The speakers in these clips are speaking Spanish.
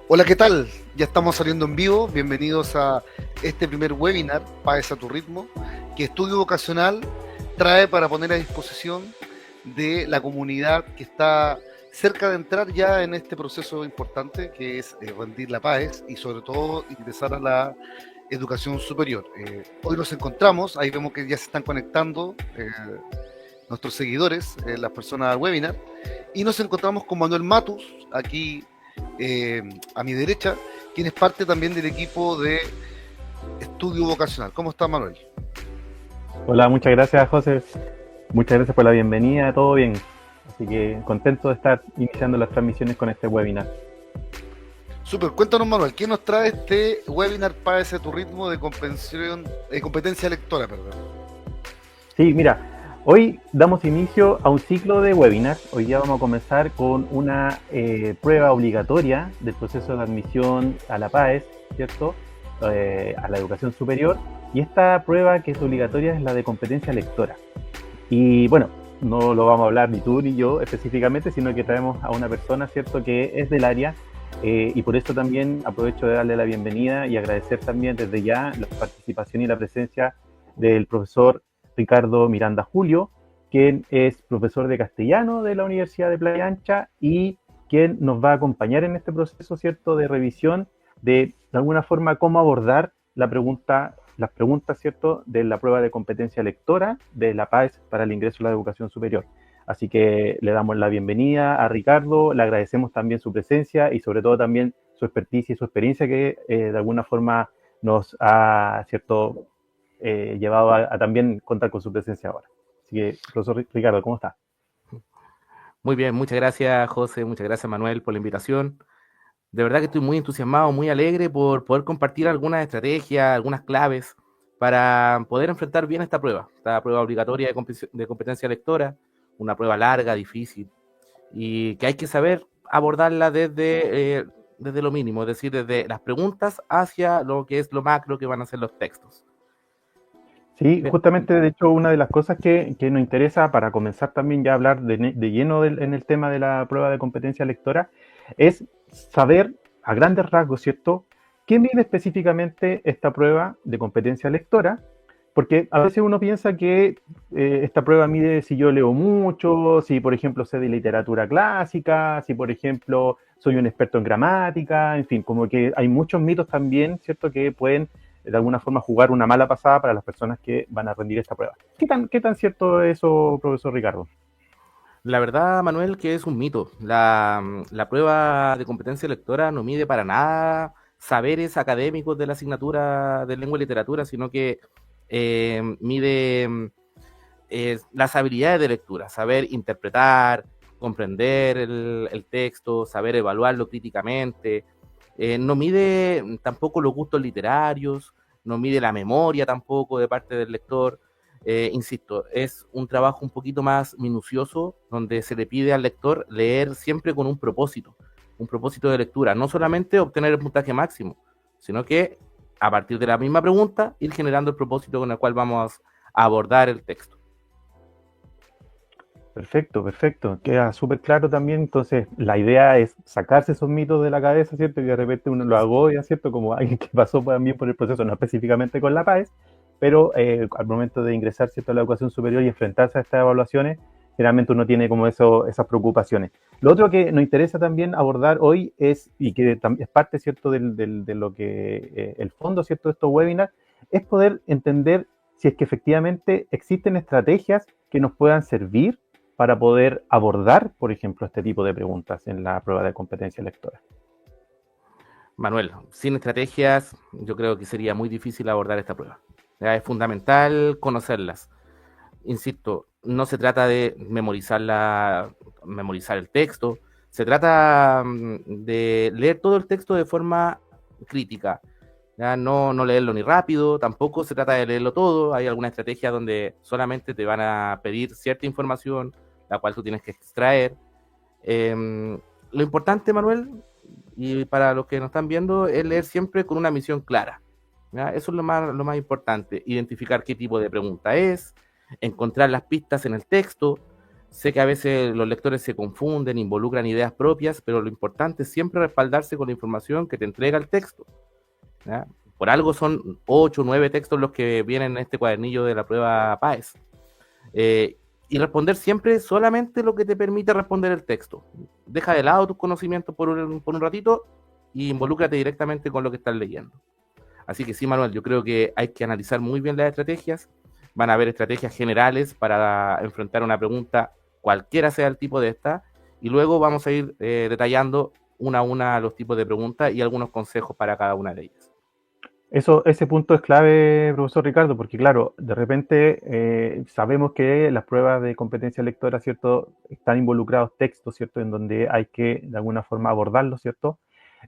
Hola, ¿qué tal? Ya estamos saliendo en vivo. Bienvenidos a este primer webinar, Páez a tu ritmo, que Estudio Vocacional trae para poner a disposición de la comunidad que está cerca de entrar ya en este proceso importante que es rendir la PAES y sobre todo ingresar a la educación superior. Hoy nos encontramos, ahí vemos que ya se están conectando nuestros seguidores, las personas al webinar, y nos encontramos con Manuel Matus, aquí a mi derecha, quien es parte también del equipo de Estudio Vocacional. ¿Cómo está, Manuel? Hola, muchas gracias, José. Muchas gracias por la bienvenida, todo bien. Así que contento de estar iniciando las transmisiones con este webinar. Súper, cuéntanos, Manuel, ¿qué nos trae este webinar para ese tu ritmo de competencia lectora? Perdón. Sí, mira, hoy damos inicio a un ciclo de webinars. Hoy ya vamos a comenzar con una prueba obligatoria del proceso de admisión a la PAES, ¿cierto? A la educación superior. Y esta prueba que es obligatoria es la de competencia lectora. Y bueno, no lo vamos a hablar ni tú ni yo específicamente, sino que traemos a una persona, ¿cierto?, que es del área, y por eso también aprovecho de darle la bienvenida y agradecer también desde ya la participación y la presencia del profesor Ricardo Miranda Julio, quien es profesor de castellano de la Universidad de Playa Ancha y quien nos va a acompañar en este proceso, ¿cierto?, de revisión de alguna forma cómo abordar las preguntas, ¿cierto?, de la prueba de competencia lectora de la PAES para el ingreso a la educación superior. Así que le damos la bienvenida a Ricardo, le agradecemos también su presencia y sobre todo también su experticia y su experiencia que de alguna forma nos ha, ¿cierto?, llevado a también contar con su presencia ahora. Así que, profesor Ricardo, ¿cómo está? Muy bien, muchas gracias, José, muchas gracias, Manuel, por la invitación. De verdad que estoy muy entusiasmado, muy alegre por poder compartir algunas estrategias, algunas claves para poder enfrentar bien esta prueba obligatoria de competencia lectora, una prueba larga, difícil, y que hay que saber abordarla desde lo mínimo, es decir, desde las preguntas hacia lo que es lo macro que van a ser los textos. Sí, Bien. justamente, de hecho, una de las cosas que nos interesa para comenzar también ya a hablar de lleno en el tema de la prueba de competencia lectora es saber a grandes rasgos, ¿cierto? ¿Qué mide específicamente esta prueba de competencia lectora? Porque a veces uno piensa que esta prueba mide si yo leo mucho, si por ejemplo sé de literatura clásica, si por ejemplo soy un experto en gramática, en fin, como que hay muchos mitos también, ¿cierto?, que pueden de alguna forma jugar una mala pasada para las personas que van a rendir esta prueba. ¿Qué tan cierto es eso, profesor Ricardo? La verdad, Manuel, que es un mito. La prueba de competencia lectora no mide para nada saberes académicos de la asignatura de lengua y literatura, sino que mide las habilidades de lectura, saber interpretar, comprender el texto, saber evaluarlo críticamente. No mide tampoco los gustos literarios, no mide la memoria tampoco de parte del lector. Insisto, es un trabajo un poquito más minucioso, donde se le pide al lector leer siempre con un propósito de lectura, no solamente obtener el puntaje máximo, sino que a partir de la misma pregunta ir generando el propósito con el cual vamos a abordar el texto. Perfecto, perfecto. Queda súper claro también. Entonces, la idea es sacarse esos mitos de la cabeza, ¿cierto? Y de repente uno lo agobia, ¿cierto? Como alguien que pasó también por el proceso, no específicamente con la PAES, pero al momento de ingresar, ¿cierto?, a la educación superior y enfrentarse a estas evaluaciones, generalmente uno tiene como esas preocupaciones. Lo otro que nos interesa también abordar hoy es, y que es parte, ¿cierto?, de lo que el fondo, ¿cierto?, de estos webinars, es poder entender si es que efectivamente existen estrategias que nos puedan servir para poder abordar, por ejemplo, este tipo de preguntas en la prueba de competencia lectora. Manuel, sin estrategias, yo creo que sería muy difícil abordar esta prueba. Ya, es fundamental conocerlas. Insisto, no se trata de memorizar el texto, se trata de leer todo el texto de forma crítica. Ya, no leerlo ni rápido, tampoco se trata de leerlo todo. Hay alguna estrategia donde solamente te van a pedir cierta información, la cual tú tienes que extraer. Lo importante, Manuel, y para los que nos están viendo, es leer siempre con una misión clara. ¿Ya? Eso es lo más importante, identificar qué tipo de pregunta es, encontrar las pistas en el texto, Sé que a veces los lectores se confunden, involucran ideas propias, pero lo importante es siempre respaldarse con la información que te entrega el texto, ¿ya? Por algo son 8 o 9 textos los que vienen en este cuadernillo de la prueba PAES. Y responder siempre solamente lo que te permite responder el texto. Deja de lado tus conocimientos por un ratito y involúcrate directamente con lo que estás leyendo. Así que sí, Manuel, yo creo que hay que analizar muy bien las estrategias. Van a haber estrategias generales para enfrentar una pregunta, cualquiera sea el tipo de esta, y luego vamos a ir detallando una a una los tipos de preguntas y algunos consejos para cada una de ellas. Ese punto es clave, profesor Ricardo, porque claro, de repente sabemos que las pruebas de competencia lectora, ¿cierto? Están involucrados textos, ¿cierto? En donde hay que de alguna forma abordarlos, ¿cierto?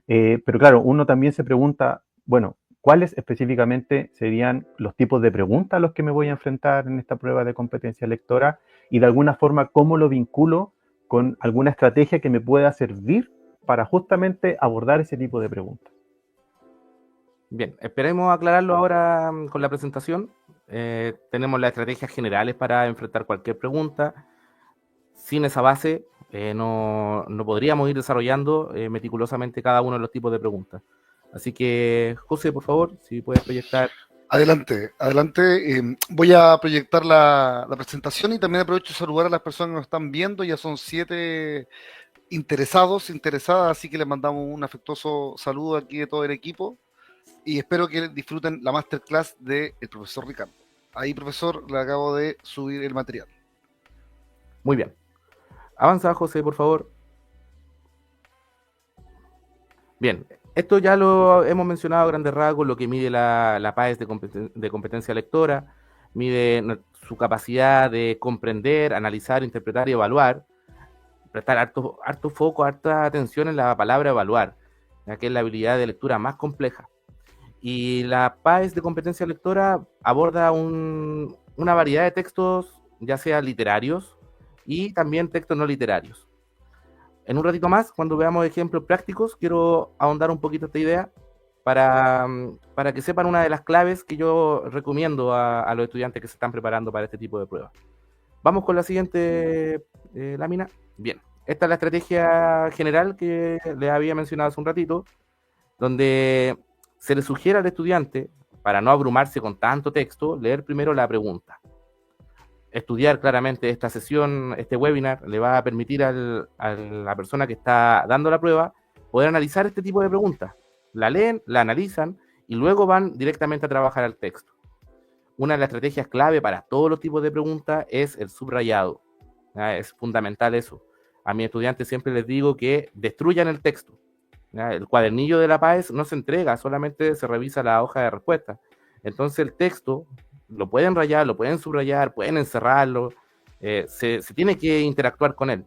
Pero claro, uno también se pregunta, bueno, ¿cuáles específicamente serían los tipos de preguntas a los que me voy a enfrentar en esta prueba de competencia lectora? Y de alguna forma, ¿cómo lo vinculo con alguna estrategia que me pueda servir para justamente abordar ese tipo de preguntas? Bien, esperemos aclararlo ahora con la presentación. Tenemos las estrategias generales para enfrentar cualquier pregunta. Sin esa base, no podríamos ir desarrollando meticulosamente cada uno de los tipos de preguntas. Así que, José, por favor, si puedes proyectar. Adelante, adelante. Voy a proyectar la presentación y también aprovecho de saludar a las personas que nos están viendo. Ya son 7 interesados, interesadas, así que les mandamos un afectuoso saludo aquí de todo el equipo y espero que disfruten la masterclass del profesor Ricardo. Ahí, profesor, le acabo de subir el material. Muy bien. Avanza, José, por favor. Bien, esto ya lo hemos mencionado a grandes rasgos, lo que mide la PAES de competencia lectora, mide su capacidad de comprender, analizar, interpretar y evaluar, prestar harto foco, harta atención en la palabra evaluar, ya que es la habilidad de lectura más compleja. Y la PAES de competencia lectora aborda una variedad de textos, ya sea literarios y también textos no literarios. En un ratito más, cuando veamos ejemplos prácticos, quiero ahondar un poquito esta idea para que sepan una de las claves que yo recomiendo a los estudiantes que se están preparando para este tipo de pruebas. Vamos con la siguiente lámina. Bien, esta es la estrategia general que les había mencionado hace un ratito, donde se le sugiere al estudiante, para no abrumarse con tanto texto, leer primero la pregunta. Estudiar claramente esta sesión, este webinar, le va a permitir a la persona que está dando la prueba poder analizar este tipo de preguntas. La leen, la analizan y luego van directamente a trabajar al texto. Una de las estrategias clave para todos los tipos de preguntas es el subrayado. ¿Ya? Es fundamental eso. A mis estudiantes siempre les digo que destruyan el texto. ¿Ya? El cuadernillo de la PAES no se entrega, solamente se revisa la hoja de respuesta. Entonces el texto lo pueden rayar, lo pueden subrayar, pueden encerrarlo, se tiene que interactuar con él.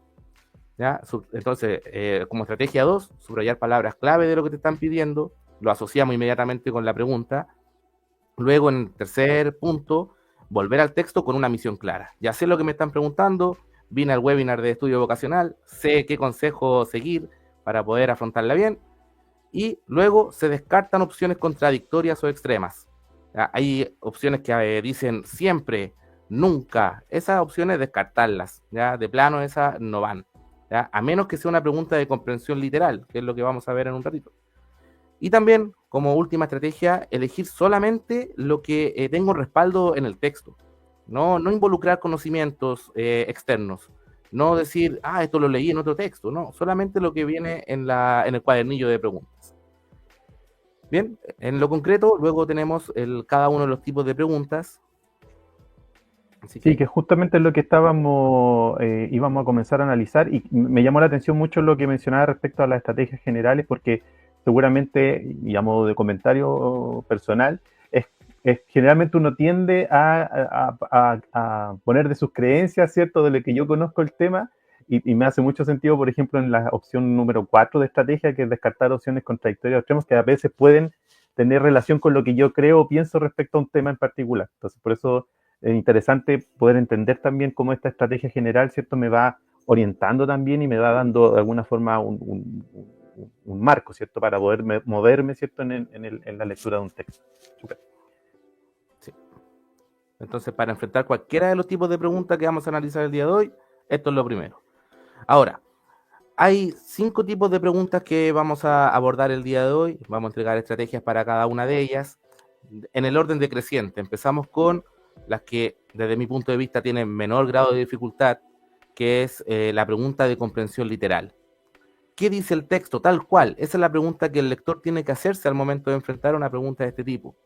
¿Ya? Entonces, como estrategia 2, subrayar palabras clave de lo que te están pidiendo, lo asociamos inmediatamente con la pregunta. Luego, en el tercer punto, volver al texto con una misión clara. Ya sé lo que me están preguntando, vine al webinar de estudio vocacional, sé qué consejo seguir para poder afrontarla bien, y luego se descartan opciones contradictorias o extremas. ¿Ya? Hay opciones que dicen siempre, nunca, esas opciones descartarlas, ¿ya? De plano esas no van, ¿ya? A menos que sea una pregunta de comprensión literal, que es lo que vamos a ver en un ratito. Y también, como última estrategia, elegir solamente lo que tenga un respaldo en el texto. No involucrar conocimientos externos. No decir, esto lo leí en otro texto. No, solamente lo que viene en el cuadernillo de preguntas. Bien, en lo concreto, luego tenemos cada uno de los tipos de preguntas. Así Sí, que justamente es lo que íbamos a comenzar a analizar y me llamó la atención mucho lo que mencionaba respecto a las estrategias generales porque seguramente, y a modo de comentario personal, generalmente uno tiende a poner de sus creencias, ¿cierto? De lo que yo conozco el tema y me hace mucho sentido, por ejemplo, en la opción número 4 de estrategia, que es descartar opciones contradictorias o extremos que a veces pueden tener relación con lo que yo creo o pienso respecto a un tema en particular. Entonces, por eso es interesante poder entender también cómo esta estrategia general, ¿cierto? Me va orientando también y me va dando de alguna forma un marco, ¿cierto? Para poder moverme, ¿cierto? En la lectura de un texto. Super. Sí. Entonces, para enfrentar cualquiera de los tipos de preguntas que vamos a analizar el día de hoy, Esto es lo primero. Ahora, hay 5 tipos de preguntas que vamos a abordar el día de hoy. Vamos a entregar estrategias para cada una de ellas. En el orden decreciente, empezamos con las que, desde mi punto de vista, tienen menor grado de dificultad, que es la pregunta de comprensión literal. ¿Qué dice el texto tal cual? Esa es la pregunta que el lector tiene que hacerse al momento de enfrentar una pregunta de este tipo.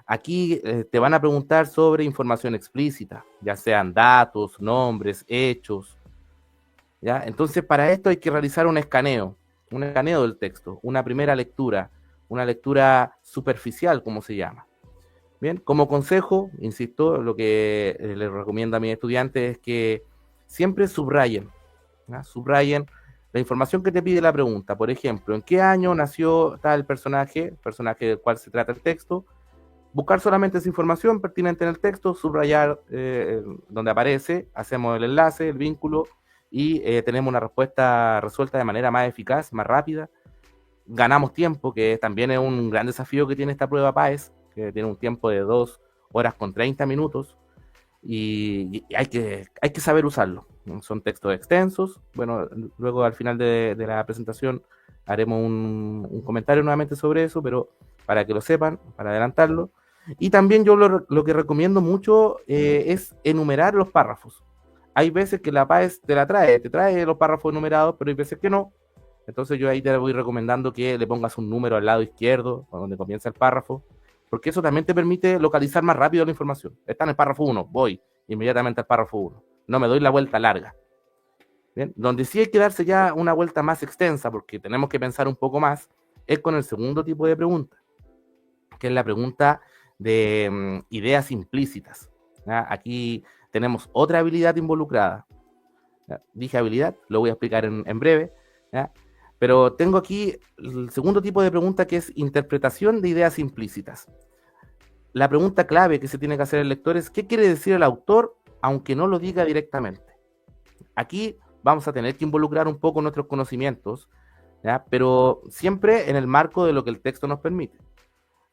Aquí te van a preguntar sobre información explícita, ya sean datos, nombres, hechos, ¿ya? Entonces, para esto hay que realizar un escaneo del texto, una primera lectura, una lectura superficial, como se llama. Bien, como consejo, insisto, lo que les recomiendo a mis estudiantes es que siempre subrayen, ¿ya? Subrayen la información que te pide la pregunta. Por ejemplo, ¿en qué año nació tal personaje del cual se trata el texto? Buscar solamente esa información pertinente en el texto, subrayar donde aparece, hacemos el enlace, el vínculo, y tenemos una respuesta resuelta de manera más eficaz, más rápida. Ganamos tiempo, que también es un gran desafío que tiene esta prueba PAES, que tiene un tiempo de 2 horas con 30 minutos, y hay que saber usarlo. Son textos extensos. Bueno, luego al final de la presentación haremos un comentario nuevamente sobre eso, pero para que lo sepan, para adelantarlo. Y también yo lo que recomiendo mucho es enumerar los párrafos. Hay veces que la PAES te trae los párrafos enumerados, pero hay veces que no. Entonces yo ahí te voy recomendando que le pongas un número al lado izquierdo, donde comienza el párrafo, porque eso también te permite localizar más rápido la información. Está en el párrafo 1, voy inmediatamente al párrafo 1. No me doy la vuelta larga. Bien, donde sí hay que darse ya una vuelta más extensa, porque tenemos que pensar un poco más, es con el segundo tipo de pregunta, que es la pregunta de ideas implícitas, ¿ya? Aquí tenemos otra habilidad involucrada. ¿Ya? Dije habilidad, lo voy a explicar en breve, ¿ya? Pero tengo aquí el segundo tipo de pregunta, que es interpretación de ideas implícitas. La pregunta clave que se tiene que hacer el lector es: ¿qué quiere decir el autor aunque no lo diga directamente? Aquí vamos a tener que involucrar un poco nuestros conocimientos, ¿ya? Pero siempre en el marco de lo que el texto nos permite.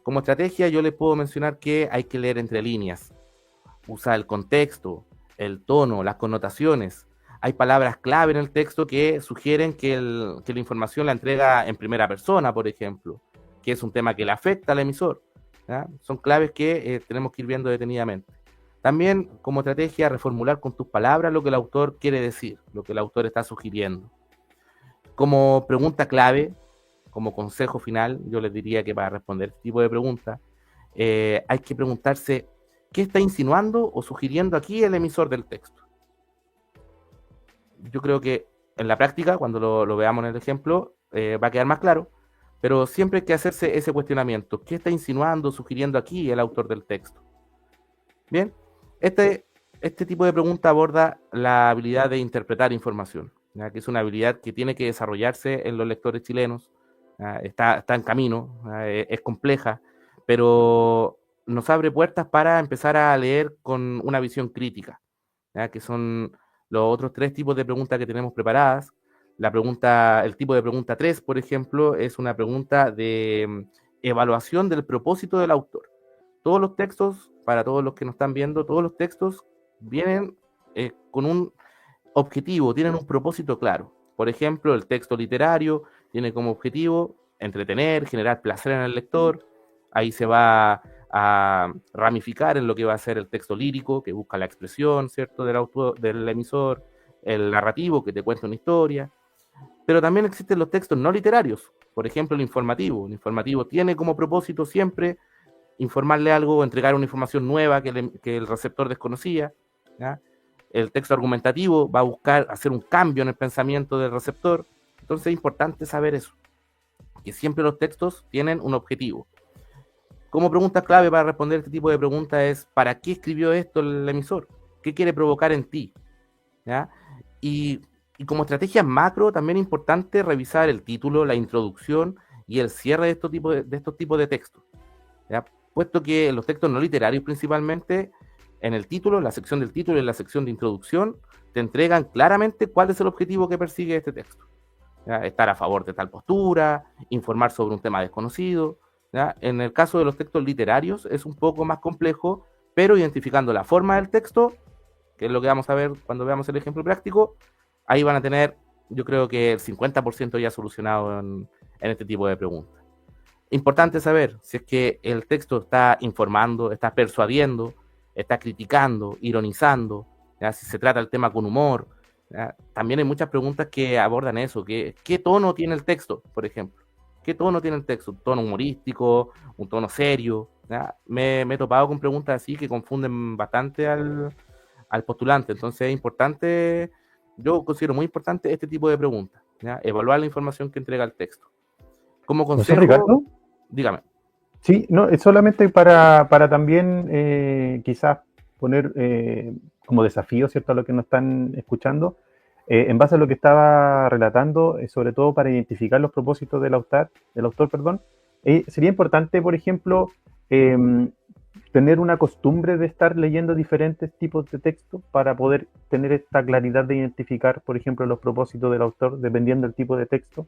Como estrategia, yo les puedo mencionar que hay que leer entre líneas, usar el contexto, el tono, las connotaciones. Hay palabras clave en el texto que sugieren que la información la entrega en primera persona, por ejemplo, que es un tema que le afecta al emisor, ¿ya? Son claves que tenemos que ir viendo detenidamente. También, como estrategia, reformular con tus palabras lo que el autor quiere decir, lo que el autor está sugiriendo. Como pregunta clave, como consejo final, yo les diría que para responder este tipo de preguntas, hay que preguntarse: ¿qué está insinuando o sugiriendo aquí el emisor del texto? Yo creo que en la práctica, cuando lo veamos en el ejemplo, va a quedar más claro, pero siempre hay que hacerse ese cuestionamiento: ¿qué está insinuando o sugiriendo aquí el autor del texto? Bien, este tipo de pregunta aborda la habilidad de interpretar información, ¿ya? Que es una habilidad que tiene que desarrollarse en los lectores chilenos. Está en camino, es compleja, pero nos abre puertas para empezar a leer con una visión crítica, ¿ya? Que son los otros 3 tipos de preguntas que tenemos preparadas. El tipo de pregunta 3, por ejemplo, es una pregunta de evaluación del propósito del autor. Todos los textos, para todos los que nos están viendo, todos los textos vienen con un objetivo, tienen un propósito claro. Por ejemplo, el texto literario tiene como objetivo entretener, generar placer en el lector. Ahí se va a ramificar en lo que va a ser el texto lírico, que busca la expresión, ¿cierto?, del autor, del emisor, el narrativo, que te cuenta una historia. Pero también existen los textos no literarios, por ejemplo, el informativo. El informativo tiene como propósito siempre informarle algo o entregar una información nueva que el receptor desconocía, ¿ya? El texto argumentativo va a buscar hacer un cambio en el pensamiento del receptor. Entonces es importante saber eso, que siempre los textos tienen un objetivo. Como pregunta clave para responder este tipo de preguntas es: ¿para qué escribió esto el emisor? ¿Qué quiere provocar en ti? ¿Ya? Y como estrategia macro, también es importante revisar el título, la introducción y el cierre de estos tipos de textos, ¿ya? Puesto que en los textos no literarios, principalmente, en el título, en la sección del título y en la sección de introducción, te entregan claramente cuál es el objetivo que persigue este texto, ¿ya? Estar a favor de tal postura, informar sobre un tema desconocido, ¿ya? En el caso de los textos literarios es un poco más complejo, pero identificando la forma del texto, que es lo que vamos a ver cuando veamos el ejemplo práctico, ahí van a tener, yo creo que el 50% ya solucionado en este tipo de preguntas. Importante saber si es que el texto está informando, está persuadiendo, está criticando, ironizando, ¿ya? Si se trata el tema con humor. ¿Ya? También hay muchas preguntas que abordan eso. ¿Qué tono tiene el texto, por ejemplo? ¿Qué tono tiene el texto? ¿Un tono humorístico? ¿Un tono serio? ¿Ya? Me he topado con preguntas así que confunden bastante al postulante. Entonces es importante, yo considero muy importante este tipo de preguntas. ¿Ya? Evaluar la información que entrega el texto. Como Profesor consejo, Ricardo, dígame. sí, no, es solamente para también quizás poner como desafío, ¿cierto?, a lo que nos están escuchando, en base a lo que estaba relatando, sobre todo para identificar los propósitos del autor, perdón, sería importante, por ejemplo, tener una costumbre de estar leyendo diferentes tipos de texto para poder tener esta claridad de identificar, por ejemplo, los propósitos del autor dependiendo del tipo de texto.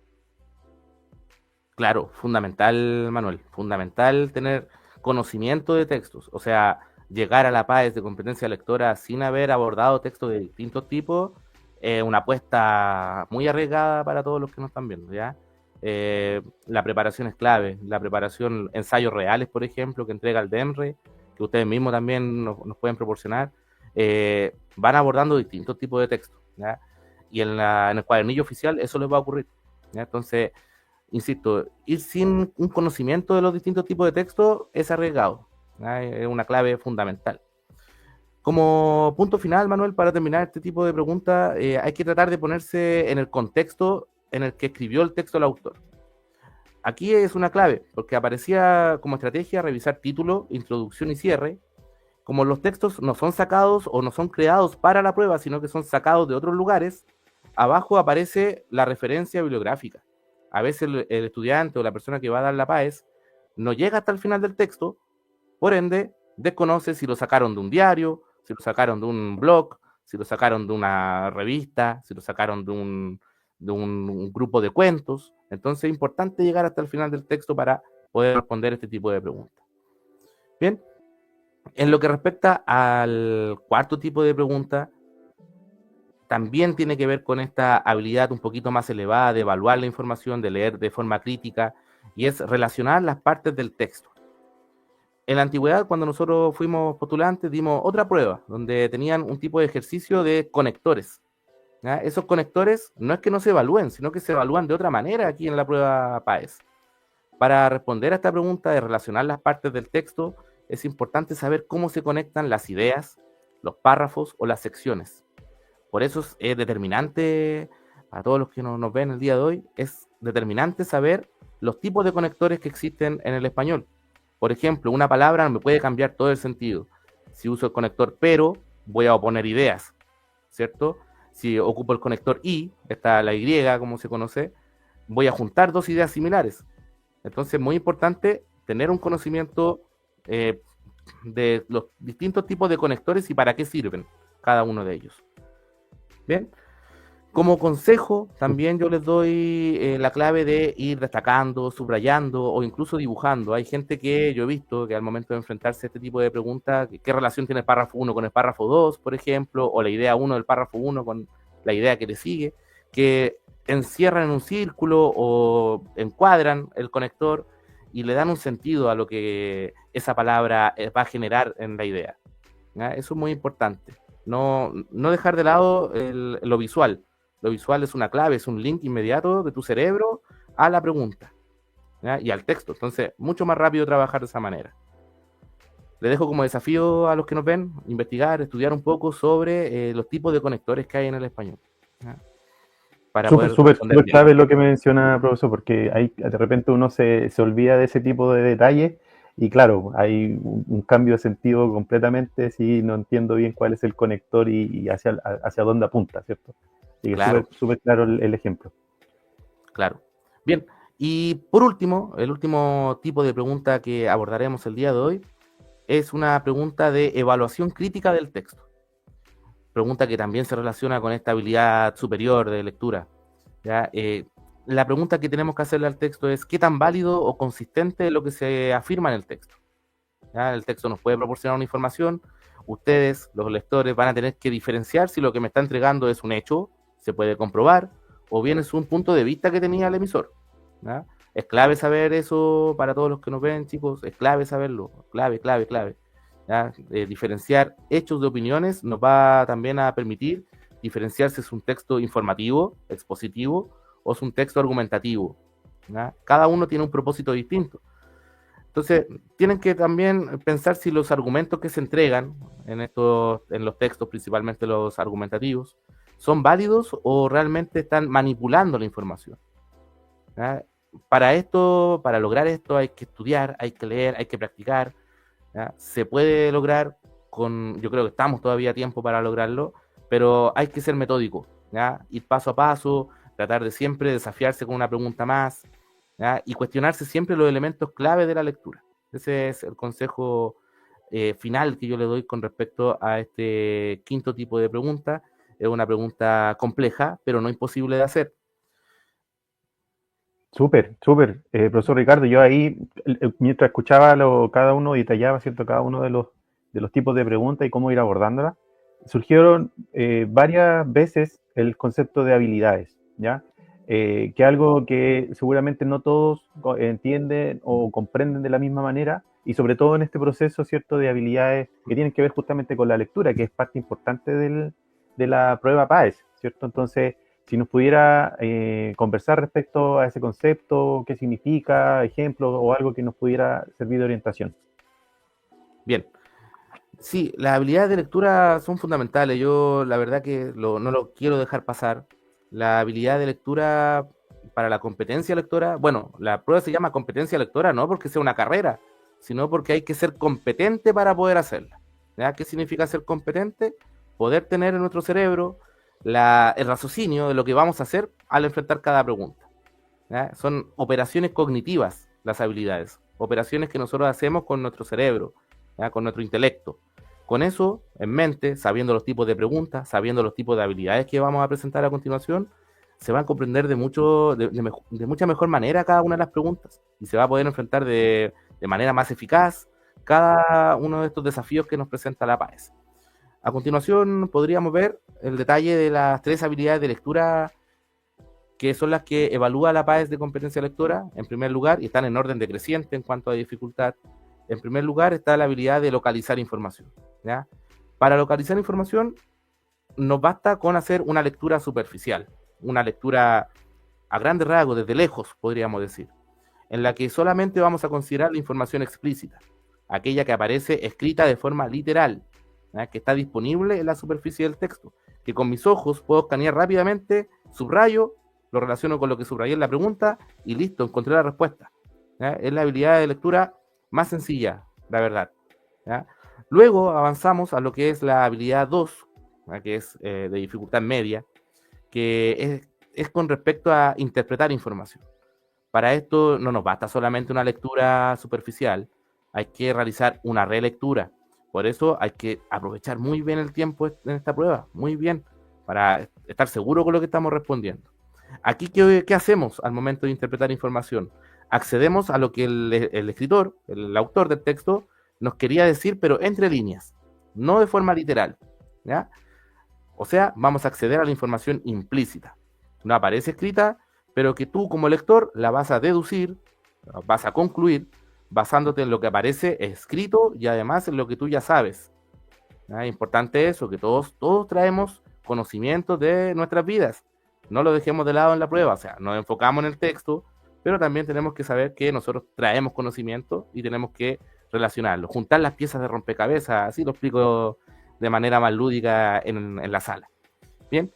Claro, fundamental, Manuel, fundamental tener conocimiento de textos, o sea, llegar a la PAES de competencia lectora sin haber abordado textos de distintos tipos, una apuesta muy arriesgada para todos los que nos están viendo, ¿ya? La preparación es clave, la preparación, ensayos reales, por ejemplo, que entrega el DEMRE, que ustedes mismos también nos pueden proporcionar, van abordando distintos tipos de textos, ¿ya? Y en el cuadernillo oficial eso les va a ocurrir, ¿ya? Entonces, insisto, ir sin un conocimiento de los distintos tipos de texto es arriesgado, ¿ya? Es una clave fundamental. Como punto final, Manuel, para terminar este tipo de preguntas, hay que tratar de ponerse en el contexto en el que escribió el texto el autor. Aquí es una clave, porque aparecía como estrategia revisar título, introducción y cierre. Como los textos no son sacados o no son creados para la prueba, sino que son sacados de otros lugares, abajo aparece la referencia bibliográfica. A veces el estudiante o la persona que va a dar la PAES no llega hasta el final del texto, por ende, desconoce si lo sacaron de un diario, si lo sacaron de un blog, si lo sacaron de una revista, si lo sacaron de un grupo de cuentos. Entonces es importante llegar hasta el final del texto para poder responder este tipo de preguntas. Bien, en lo que respecta al cuarto tipo de pregunta, también tiene que ver con esta habilidad un poquito más elevada de evaluar la información, de leer de forma crítica, y es relacionar las partes del texto. En la antigüedad, cuando nosotros fuimos postulantes, dimos otra prueba, donde tenían un tipo de ejercicio de conectores, ¿ya? Esos conectores no es que no se evalúen, sino que se evalúan de otra manera aquí en la prueba PAES. Para responder a esta pregunta de relacionar las partes del texto, es importante saber cómo se conectan las ideas, los párrafos o las secciones. Por eso es determinante, a todos los que nos ven el día de hoy, es determinante saber los tipos de conectores que existen en el español. Por ejemplo, una palabra me puede cambiar todo el sentido. Si uso el conector pero, voy a oponer ideas, ¿cierto? Si ocupo el conector y, está la Y, como se conoce, voy a juntar dos ideas similares. Entonces es muy importante tener un conocimiento de los distintos tipos de conectores y para qué sirven cada uno de ellos. Bien, como consejo también yo les doy la clave de ir destacando, subrayando o incluso dibujando. Hay gente que yo he visto que al momento de enfrentarse a este tipo de preguntas, ¿qué relación tiene el párrafo 1 con el párrafo 2, por ejemplo? O la idea 1 del párrafo 1 con la idea que le sigue, que encierran en un círculo o encuadran el conector y le dan un sentido a lo que esa palabra va a generar en la idea, ¿ya? Eso es muy importante. No dejar de lado lo visual. Lo visual es una clave, es un link inmediato de tu cerebro a la pregunta, ¿ya? Y al texto. Entonces, mucho más rápido trabajar de esa manera. Le dejo como desafío a los que nos ven investigar, estudiar un poco sobre los tipos de conectores que hay en el español, ¿ya? Para Súper clave lo que menciona, profesor, porque ahí de repente uno se olvida de ese tipo de detalles y claro, hay un cambio de sentido completamente si no entiendo bien cuál es el conector y hacia dónde apunta, ¿cierto? Y claro. Es súper claro el ejemplo. Claro. Bien, y por último, el último tipo de pregunta que abordaremos el día de hoy es una pregunta de evaluación crítica del texto. Pregunta que también se relaciona con esta habilidad superior de lectura, ¿ya? La pregunta que tenemos que hacerle al texto es ¿qué tan válido o consistente es lo que se afirma en el texto? ¿Ya? El texto nos puede proporcionar una información ustedes, los lectores, van a tener que diferenciar si lo que me está entregando es un hecho, se puede comprobar, o bien es un punto de vista que tenía el emisor. ¿Ya? Es clave saber eso para todos los que nos ven, chicos, es clave saberlo, clave. ¿Ya? Diferenciar hechos de opiniones nos va también a permitir diferenciar si es un texto informativo, expositivo, o es un texto argumentativo. ¿Ya? Cada uno tiene un propósito distinto. Entonces, tienen que también pensar si los argumentos que se entregan en los textos, principalmente los argumentativos, son válidos o realmente están manipulando la información. ¿Ya? Para lograr esto hay que estudiar, hay que leer, hay que practicar. ¿Ya? Se puede lograr yo creo que estamos todavía a tiempo para lograrlo, pero hay que ser metódico, ¿ya? Ir paso a paso, tratar de siempre desafiarse con una pregunta más, ¿ya? Y cuestionarse siempre los elementos clave de la lectura. Ese es el consejo final que yo le doy con respecto a este quinto tipo de pregunta. Es una pregunta compleja, pero no imposible de hacer. Súper, súper. Profesor Ricardo, yo ahí, mientras escuchaba cada uno detallaba, ¿cierto? Cada uno de los tipos de preguntas y cómo ir abordándolas, surgieron varias veces el concepto de habilidades, ¿ya? Que algo que seguramente no todos entienden o comprenden de la misma manera, y sobre todo en este proceso, ¿cierto? De habilidades que tienen que ver justamente con la lectura, que es parte importante de la prueba PAES, ¿cierto? Entonces, si nos pudiera conversar respecto a ese concepto, qué significa, ejemplos o algo que nos pudiera servir de orientación. Bien. Sí, las habilidades de lectura son fundamentales. Yo la verdad que no lo quiero dejar pasar. La habilidad de lectura para la competencia lectora, bueno, la prueba se llama competencia lectora no porque sea una carrera, sino porque hay que ser competente para poder hacerla. ¿Ya? ¿Qué significa ser competente? Poder tener en nuestro cerebro el raciocinio de lo que vamos a hacer al enfrentar cada pregunta. ¿Ya? Son operaciones cognitivas las habilidades, operaciones que nosotros hacemos con nuestro cerebro, ¿ya? Con nuestro intelecto. Con eso en mente, sabiendo los tipos de preguntas, sabiendo los tipos de habilidades que vamos a presentar a continuación, se va a comprender de mucha mejor manera cada una de las preguntas y se va a poder enfrentar de manera más eficaz cada uno de estos desafíos que nos presenta la PAES. A continuación podríamos ver el detalle de las 3 habilidades de lectura que son las que evalúa la PAES de competencia lectora, en primer lugar, y están en orden decreciente en cuanto a dificultad. En primer lugar está la habilidad de localizar información, ¿ya? Para localizar información nos basta con hacer una lectura superficial, una lectura a grandes rasgos, desde lejos, podríamos decir, en la que solamente vamos a considerar la información explícita, aquella que aparece escrita de forma literal, ¿ya? Que está disponible en la superficie del texto, que con mis ojos puedo escanear rápidamente, subrayo, lo relaciono con lo que subrayé en la pregunta y listo, encontré la respuesta. ¿Ya? Es la habilidad de lectura más sencilla, la verdad. ¿Ya? Luego avanzamos a lo que es la habilidad 2, ¿ya? Que es de dificultad media, que es con respecto a interpretar información. Para esto no nos basta solamente una lectura superficial, hay que realizar una relectura. Por eso hay que aprovechar muy bien el tiempo en esta prueba, muy bien, para estar seguro con lo que estamos respondiendo. Aquí, ¿qué hacemos al momento de interpretar información? Accedemos a lo que el escritor, el autor del texto, nos quería decir, pero entre líneas, no de forma literal, ¿ya? O sea, vamos a acceder a la información implícita. No aparece escrita, pero que tú como lector la vas a deducir, vas a concluir, basándote en lo que aparece escrito y además en lo que tú ya sabes. ¿Ya? Importante eso, que todos traemos conocimientos de nuestras vidas. No lo dejemos de lado en la prueba, o sea, nos enfocamos en el texto, pero también tenemos que saber que nosotros traemos conocimiento y tenemos que relacionarlo, juntar las piezas de rompecabezas, así lo explico de manera más lúdica en la sala. Bien,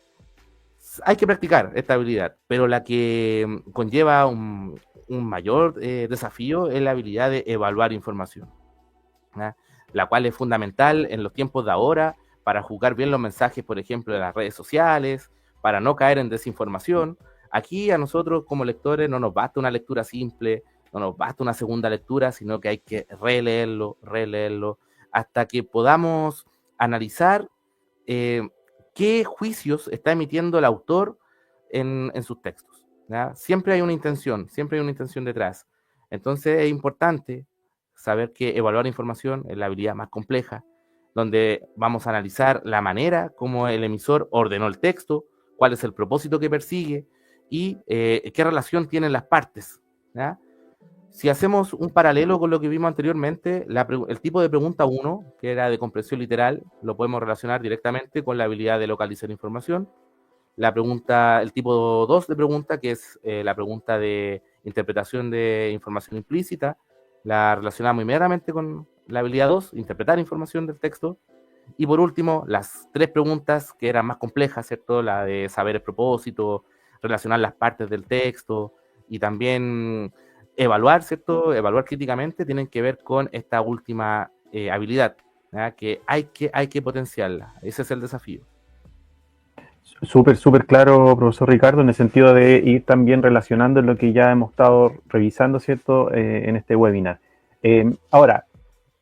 hay que practicar esta habilidad, pero la que conlleva un mayor desafío es la habilidad de evaluar información, ¿ya? La cual es fundamental en los tiempos de ahora para juzgar bien los mensajes, por ejemplo, de las redes sociales, para no caer en desinformación. Aquí a nosotros como lectores no nos basta una lectura simple, no nos basta una segunda lectura, sino que hay que releerlo, hasta que podamos analizar qué juicios está emitiendo el autor en sus textos, ¿ya? Siempre hay una intención detrás. Entonces es importante saber que evaluar información es la habilidad más compleja, donde vamos a analizar la manera como el emisor ordenó el texto, cuál es el propósito que persigue y qué relación tienen las partes, ¿ya? Si hacemos un paralelo con lo que vimos anteriormente, el tipo de pregunta 1, que era de comprensión literal, lo podemos relacionar directamente con la habilidad de localizar información. El tipo 2 de pregunta, que es la pregunta de interpretación de información implícita, la relacionamos inmediatamente con la habilidad 2, interpretar información del texto. Y por último, las 3 preguntas que eran más complejas, ¿cierto? La de saber el propósito, relacionar las partes del texto y también evaluar, ¿cierto? Evaluar críticamente, tienen que ver con esta última habilidad, ¿ya? Que hay que potenciarla. Ese es el desafío. Súper claro, profesor Ricardo, en el sentido de ir también relacionando lo que ya hemos estado revisando, ¿cierto?, en este webinar. Ahora,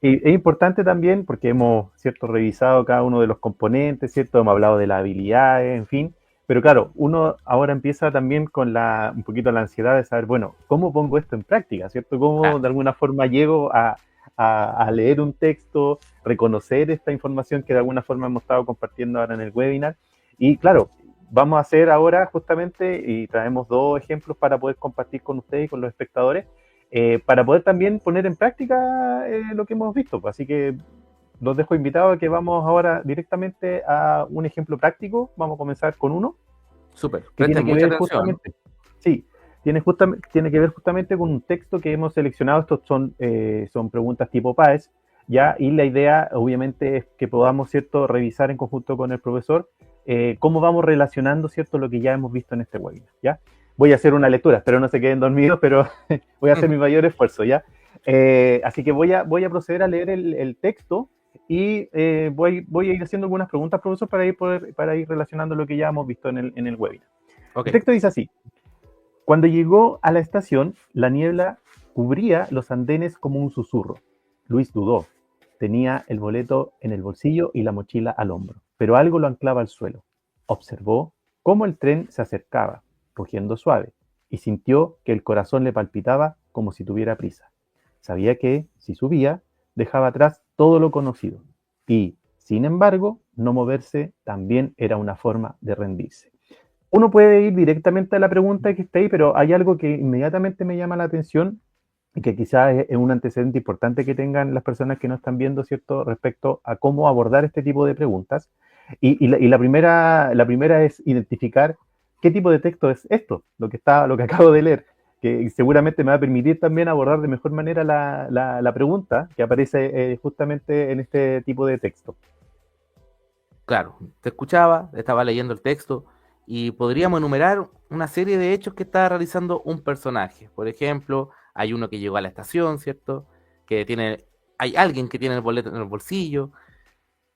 es importante también, porque hemos, ¿cierto?, revisado cada uno de los componentes, ¿cierto?, hemos hablado de las habilidades, en fin, pero claro, uno ahora empieza también con un poquito la ansiedad de saber, bueno, ¿cómo pongo esto en práctica, ¿cierto? ¿Cómo de alguna forma llego a leer un texto, reconocer esta información que de alguna forma hemos estado compartiendo ahora en el webinar? Y claro, vamos a hacer ahora justamente, y traemos 2 ejemplos para poder compartir con ustedes y con los espectadores, para poder también poner en práctica lo que hemos visto. Así que los dejo invitados a que vamos ahora directamente a un ejemplo práctico. Vamos a comenzar con uno. Súper, Que presten tiene que mucha ver atención. justamente, sí, tiene que ver justamente con un texto que hemos seleccionado. Estos son preguntas tipo PAES, ¿ya? Y la idea, obviamente, es que podamos, ¿cierto?, revisar en conjunto con el profesor cómo vamos relacionando, ¿cierto?, lo que ya hemos visto en este webinar, ¿ya? Voy a hacer una lectura, espero no se queden dormidos, pero voy a hacer mi mayor esfuerzo, ¿ya? Así que voy a proceder a leer el texto y voy a ir haciendo algunas preguntas, profesor, para ir relacionando lo que ya hemos visto en el webinar. Okay. El texto dice así: cuando llegó a la estación, la niebla cubría los andenes como un susurro. Luis dudó. Tenía el boleto en el bolsillo y la mochila al hombro, pero algo lo anclaba al suelo. Observó cómo el tren se acercaba, rugiendo suave, y sintió que el corazón le palpitaba como si tuviera prisa. Sabía que, si subía, dejaba atrás todo lo conocido, y, sin embargo, no moverse también era una forma de rendirse. Uno puede ir directamente a la pregunta que está ahí, pero hay algo que inmediatamente me llama la atención y que quizás es un antecedente importante que tengan las personas que nos están viendo, ¿cierto?, respecto a cómo abordar este tipo de preguntas. Y la primera es identificar qué tipo de texto es esto, lo que acabo de leer, que seguramente me va a permitir también abordar de mejor manera la pregunta que aparece justamente en este tipo de texto. Claro, te escuchaba, estaba leyendo el texto y podríamos enumerar una serie de hechos que está realizando un personaje. Por ejemplo, hay uno que llegó a la estación, ¿cierto? Hay alguien que tiene el boleto en el bolsillo.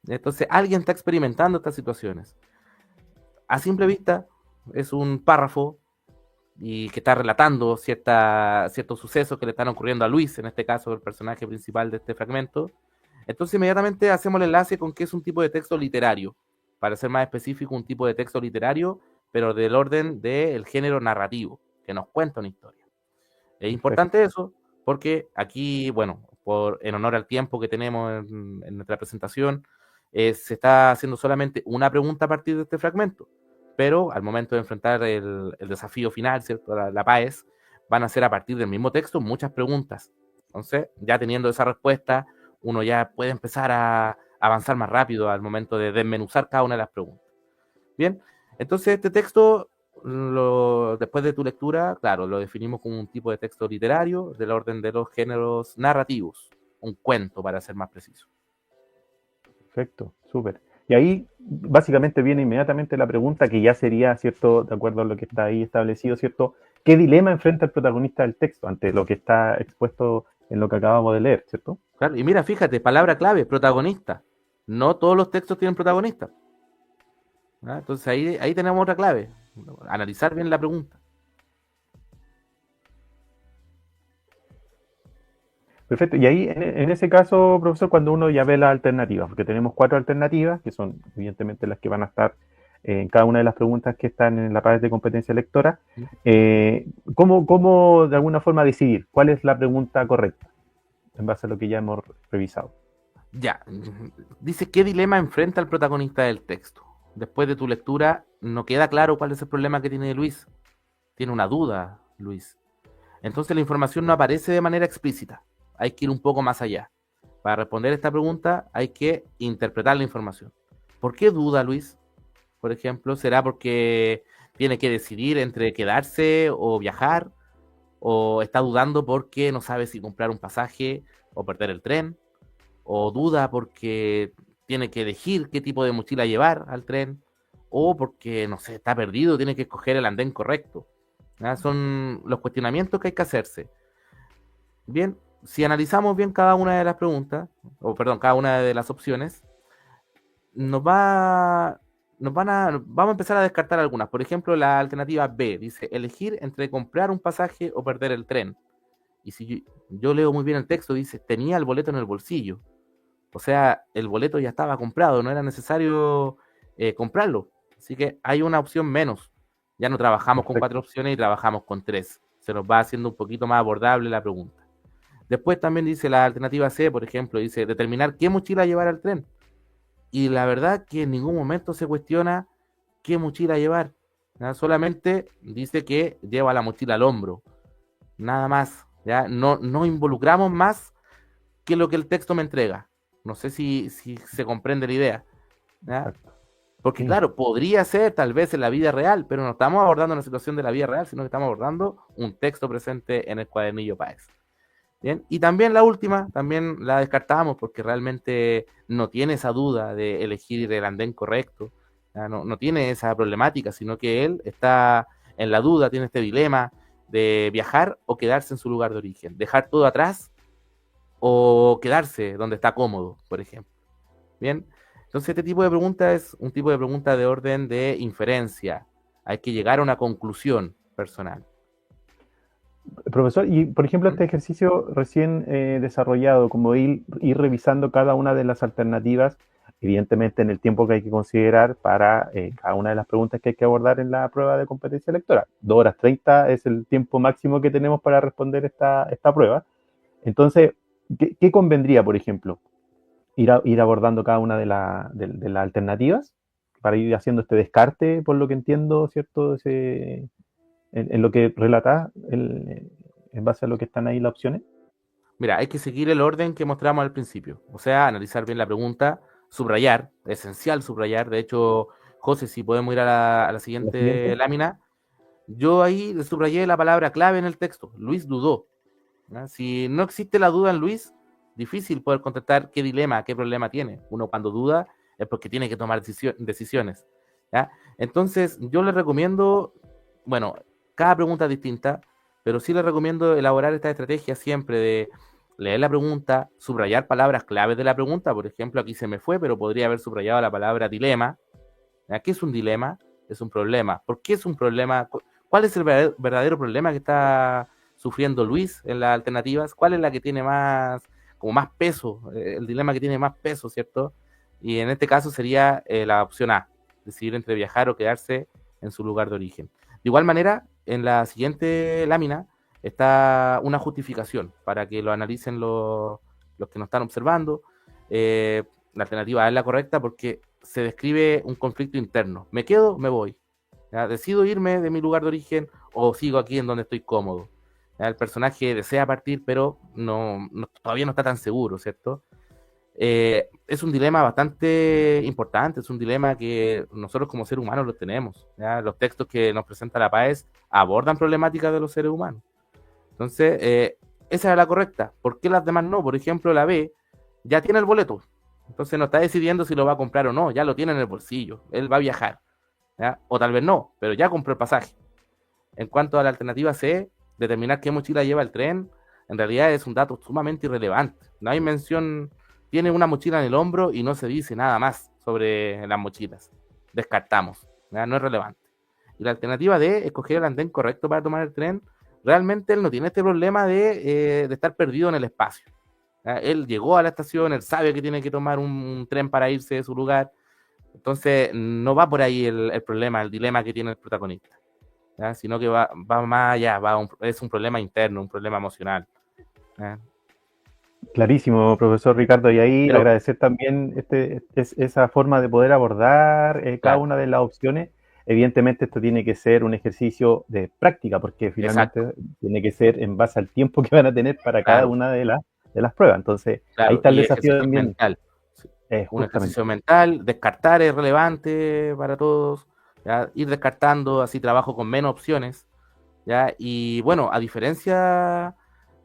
Entonces, alguien está experimentando estas situaciones. A simple vista, es un párrafo y que está relatando ciertos sucesos que le están ocurriendo a Luis, en este caso, el personaje principal de este fragmento. Entonces, inmediatamente hacemos el enlace con que es un tipo de texto literario. Para ser más específico, un tipo de texto literario, pero del orden del género narrativo, que nos cuenta una historia. Es importante eso, porque aquí, bueno, en honor al tiempo que tenemos en nuestra presentación, se está haciendo solamente una pregunta a partir de este fragmento, pero al momento de enfrentar el desafío final, ¿cierto?, la PAES, van a ser a partir del mismo texto muchas preguntas. Entonces, ya teniendo esa respuesta, uno ya puede empezar a avanzar más rápido al momento de desmenuzar cada una de las preguntas. Bien, entonces este texto, después de tu lectura, claro, lo definimos como un tipo de texto literario del orden de los géneros narrativos, un cuento para ser más preciso. Perfecto, súper. Y ahí básicamente viene inmediatamente la pregunta que ya sería, ¿cierto?, de acuerdo a lo que está ahí establecido, ¿cierto?, ¿qué dilema enfrenta el protagonista del texto ante lo que está expuesto en lo que acabamos de leer, ¿cierto? Claro, y mira, fíjate, palabra clave, protagonista. No todos los textos tienen protagonista. ¿Ah? Entonces ahí tenemos otra clave, analizar bien la pregunta. Perfecto. Y ahí, en ese caso, profesor, cuando uno ya ve las alternativas, porque tenemos 4 alternativas, que son evidentemente las que van a estar en cada una de las preguntas que están en la parte de competencia lectora, ¿cómo de alguna forma decidir cuál es la pregunta correcta en base a lo que ya hemos revisado? Ya, dice qué dilema enfrenta el protagonista del texto. Después de tu lectura, no queda claro cuál es el problema que tiene Luis. Tiene una duda, Luis. Entonces la información no aparece de manera explícita. Hay que ir un poco más allá. Para responder esta pregunta hay que interpretar la información. ¿Por qué duda, Luis? Por ejemplo, ¿será porque tiene que decidir entre quedarse o viajar? ¿O está dudando porque no sabe si comprar un pasaje o perder el tren? ¿O duda porque tiene que elegir qué tipo de mochila llevar al tren? ¿O porque, no sé, está perdido, tiene que escoger el andén correcto? ¿Ya? Son los cuestionamientos que hay que hacerse. Bien, si analizamos bien cada una de las preguntas, o perdón, cada una de las opciones, nos va, vamos a empezar a descartar algunas. Por ejemplo, la alternativa B dice elegir entre comprar un pasaje o perder el tren. Y si yo leo muy bien el texto, dice tenía el boleto en el bolsillo. O sea, el boleto ya estaba comprado, no era necesario comprarlo. Así que hay una opción menos. Ya no trabajamos con 4 Perfecto. opciones y trabajamos con 3. Se nos va haciendo un poquito más abordable la pregunta. Después también dice la alternativa C, por ejemplo, dice determinar qué mochila llevar al tren. Y la verdad que en ningún momento se cuestiona qué mochila llevar. ¿Ya? Solamente dice que lleva la mochila al hombro. Nada más. ¿Ya? No involucramos más que lo que el texto me entrega. No sé si se comprende la idea. ¿Ya? Exacto. Porque Sí. claro, podría ser tal vez en la vida real, pero no estamos abordando una situación de la vida real, sino que estamos abordando un texto presente en el cuadernillo Páez. Bien, y también la última, también la descartamos porque realmente no tiene esa duda de elegir el andén correcto, no tiene esa problemática, sino que él está en la duda, tiene este dilema de viajar o quedarse en su lugar de origen, dejar todo atrás o quedarse donde está cómodo, por ejemplo. Bien, entonces este tipo de pregunta es un tipo de pregunta de orden de inferencia, hay que llegar a una conclusión personal. Profesor, y por ejemplo, ¿Mm? este ejercicio recién desarrollado, como ir revisando cada una de las alternativas, evidentemente en el tiempo que hay que considerar para cada una de las preguntas que hay que abordar en la prueba de competencia lectora. 2 horas 30 es el tiempo máximo que tenemos para responder esta prueba. Entonces, ¿qué convendría, por ejemplo? Ir abordando cada una de las alternativas para ir haciendo este descarte, por lo que entiendo, ¿cierto? En lo que relata en base a lo que están ahí las opciones. Mira, hay que seguir el orden que mostramos al principio, o sea, analizar bien la pregunta, subrayar, esencial subrayar. De hecho, José, si podemos ir a la La siguiente siguiente. lámina, yo ahí subrayé la palabra clave en el texto, Luis dudó. ¿Ya? Si no existe la duda en Luis, difícil poder contestar qué dilema, qué problema tiene. Uno cuando duda es porque tiene que tomar decisiones. ¿Ya? Entonces, yo les recomiendo, bueno, cada pregunta es distinta, pero sí les recomiendo elaborar esta estrategia siempre de leer la pregunta, subrayar palabras claves de la pregunta. Por ejemplo, aquí se me fue, pero podría haber subrayado la palabra dilema. ¿Ya? ¿Qué es un dilema? Es un problema. ¿Por qué es un problema? ¿Cuál es el verdadero problema que está sufriendo Luis en las alternativas? ¿Cuál es la que tiene más, como más peso? El dilema que tiene más peso, ¿cierto? Y en este caso sería la opción A, decidir entre viajar o quedarse en su lugar de origen. De igual manera, en la siguiente lámina está una justificación para que lo analicen los que nos están observando. La alternativa A es la correcta porque se describe un conflicto interno. ¿Me quedo? Me voy. ¿Ya? ¿Decido irme de mi lugar de origen o sigo aquí en donde estoy cómodo? ¿Ya? El personaje desea partir, pero todavía no está tan seguro, ¿cierto? Es un dilema bastante importante, es un dilema que nosotros como seres humanos lo tenemos. ¿Ya? Los textos que nos presenta la PAES abordan problemáticas de los seres humanos. Entonces, esa era la correcta. ¿Por qué las demás no? Por ejemplo, la B ya tiene el boleto. Entonces no está decidiendo si lo va a comprar o no. Ya lo tiene en el bolsillo. Él va a viajar. ¿Ya? O tal vez no, pero ya compró el pasaje. En cuanto a la alternativa C, determinar qué mochila lleva el tren, en realidad es un dato sumamente irrelevante. No hay mención, tiene una mochila en el hombro y no se dice nada más sobre las mochilas. Descartamos. ¿Ya? No es relevante. Y la alternativa D, escoger el andén correcto para tomar el tren, realmente él no tiene este problema de estar perdido en el espacio. ¿Ya? Él llegó a la estación, él sabe que tiene que tomar un tren para irse de su lugar, entonces no va por ahí el problema, el dilema que tiene el protagonista, ¿ya? Sino que va más allá, es un problema interno, un problema emocional. ¿Ya? Clarísimo, profesor Ricardo, y ahí Pero, agradecer también esa forma de poder abordar cada claro, una de las opciones. Evidentemente esto tiene que ser un ejercicio de práctica, porque exacto, finalmente tiene que ser en base al tiempo que van a tener para cada claro, una de las pruebas. Entonces, ahí claro, está el y desafío ejercicio también, mental. Sí. Un justamente. ejercicio mental, descartar es relevante para todos, ¿ya? Ir descartando, así trabajo con menos opciones, ¿ya? Y bueno, a diferencia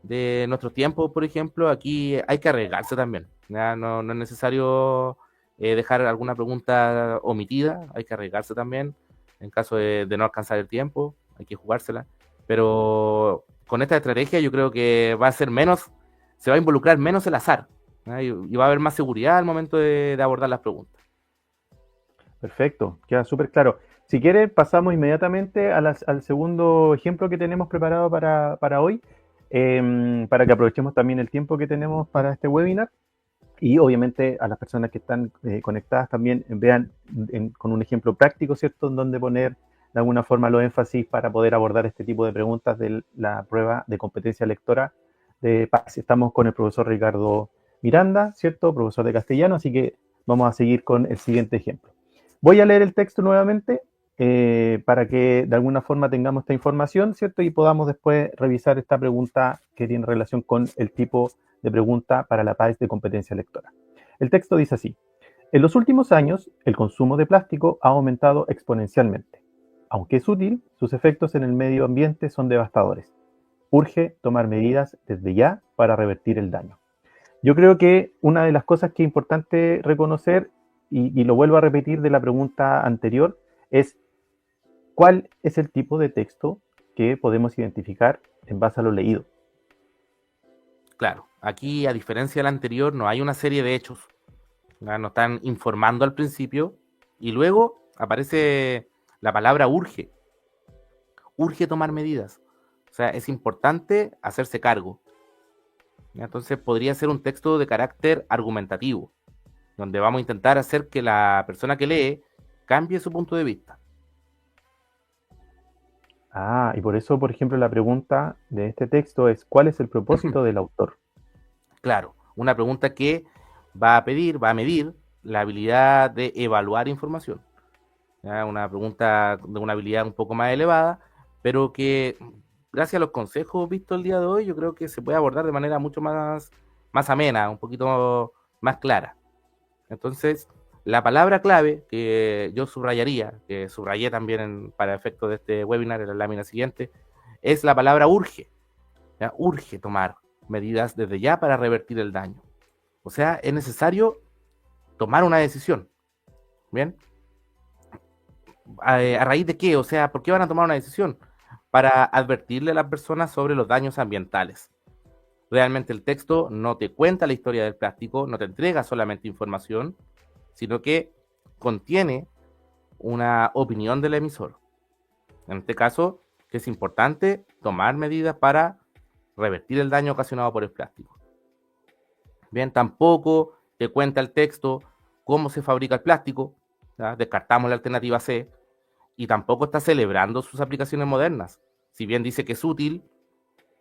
de nuestros tiempos, por ejemplo, aquí hay que arriesgarse también, ¿ya? No, no es necesario dejar alguna pregunta omitida, hay que arriesgarse también en caso de no alcanzar el tiempo, hay que jugársela, pero con esta estrategia yo creo que va a ser menos, se va a involucrar menos el azar, ¿ya? Y va a haber más seguridad al momento de abordar las preguntas. Perfecto, queda súper claro. Si quiere, pasamos inmediatamente al segundo ejemplo que tenemos preparado para hoy, para que aprovechemos también el tiempo que tenemos para este webinar. Y obviamente a las personas que están conectadas también vean con un ejemplo práctico, ¿cierto?, en donde poner de alguna forma los énfasis para poder abordar este tipo de preguntas de la prueba de competencia lectora de PAS. Estamos con el profesor Ricardo Miranda, ¿cierto?, profesor de castellano, así que vamos a seguir con el siguiente ejemplo. Voy a leer el texto nuevamente para que de alguna forma tengamos esta información, ¿cierto? Y podamos después revisar esta pregunta que tiene relación con el tipo de pregunta para la PAES de competencia lectora. El texto dice así: en los últimos años, el consumo de plástico ha aumentado exponencialmente. Aunque es útil, sus efectos en el medio ambiente son devastadores. Urge tomar medidas desde ya para revertir el daño. Yo creo que una de las cosas que es importante reconocer, y lo vuelvo a repetir de la pregunta anterior, es cuál es el tipo de texto que podemos identificar en base a lo leído. Claro, aquí a diferencia del anterior no hay una serie de hechos, ¿ya? Nos están informando al principio y luego aparece la palabra urge, urge tomar medidas. O sea, es importante hacerse cargo, ¿ya? Entonces podría ser un texto de carácter argumentativo, donde vamos a intentar hacer que la persona que lee cambie su punto de vista. Ah, y por eso, por ejemplo, la pregunta de este texto es: ¿cuál es el propósito del autor? Claro, una pregunta que va a pedir, va a medir la habilidad de evaluar información. ¿Ya? Una pregunta de una habilidad un poco más elevada, pero que gracias a los consejos vistos el día de hoy, yo creo que se puede abordar de manera mucho más amena, un poquito más clara. Entonces, la palabra clave que yo subrayaría, que subrayé también para efecto de este webinar en la lámina siguiente, es la palabra urge. ¿Ya? Urge tomar medidas desde ya para revertir el daño. O sea, es necesario tomar una decisión. ¿Bien? ¿A raíz de qué? O sea, ¿por qué van a tomar una decisión? Para advertirle a las personas sobre los daños ambientales. Realmente el texto no te cuenta la historia del plástico, no te entrega solamente información, sino que contiene una opinión del emisor. En este caso, que es importante tomar medidas para revertir el daño ocasionado por el plástico. Bien, tampoco te cuenta el texto cómo se fabrica el plástico, ¿ya? Descartamos la alternativa C, y tampoco está celebrando sus aplicaciones modernas. Si bien dice que es útil,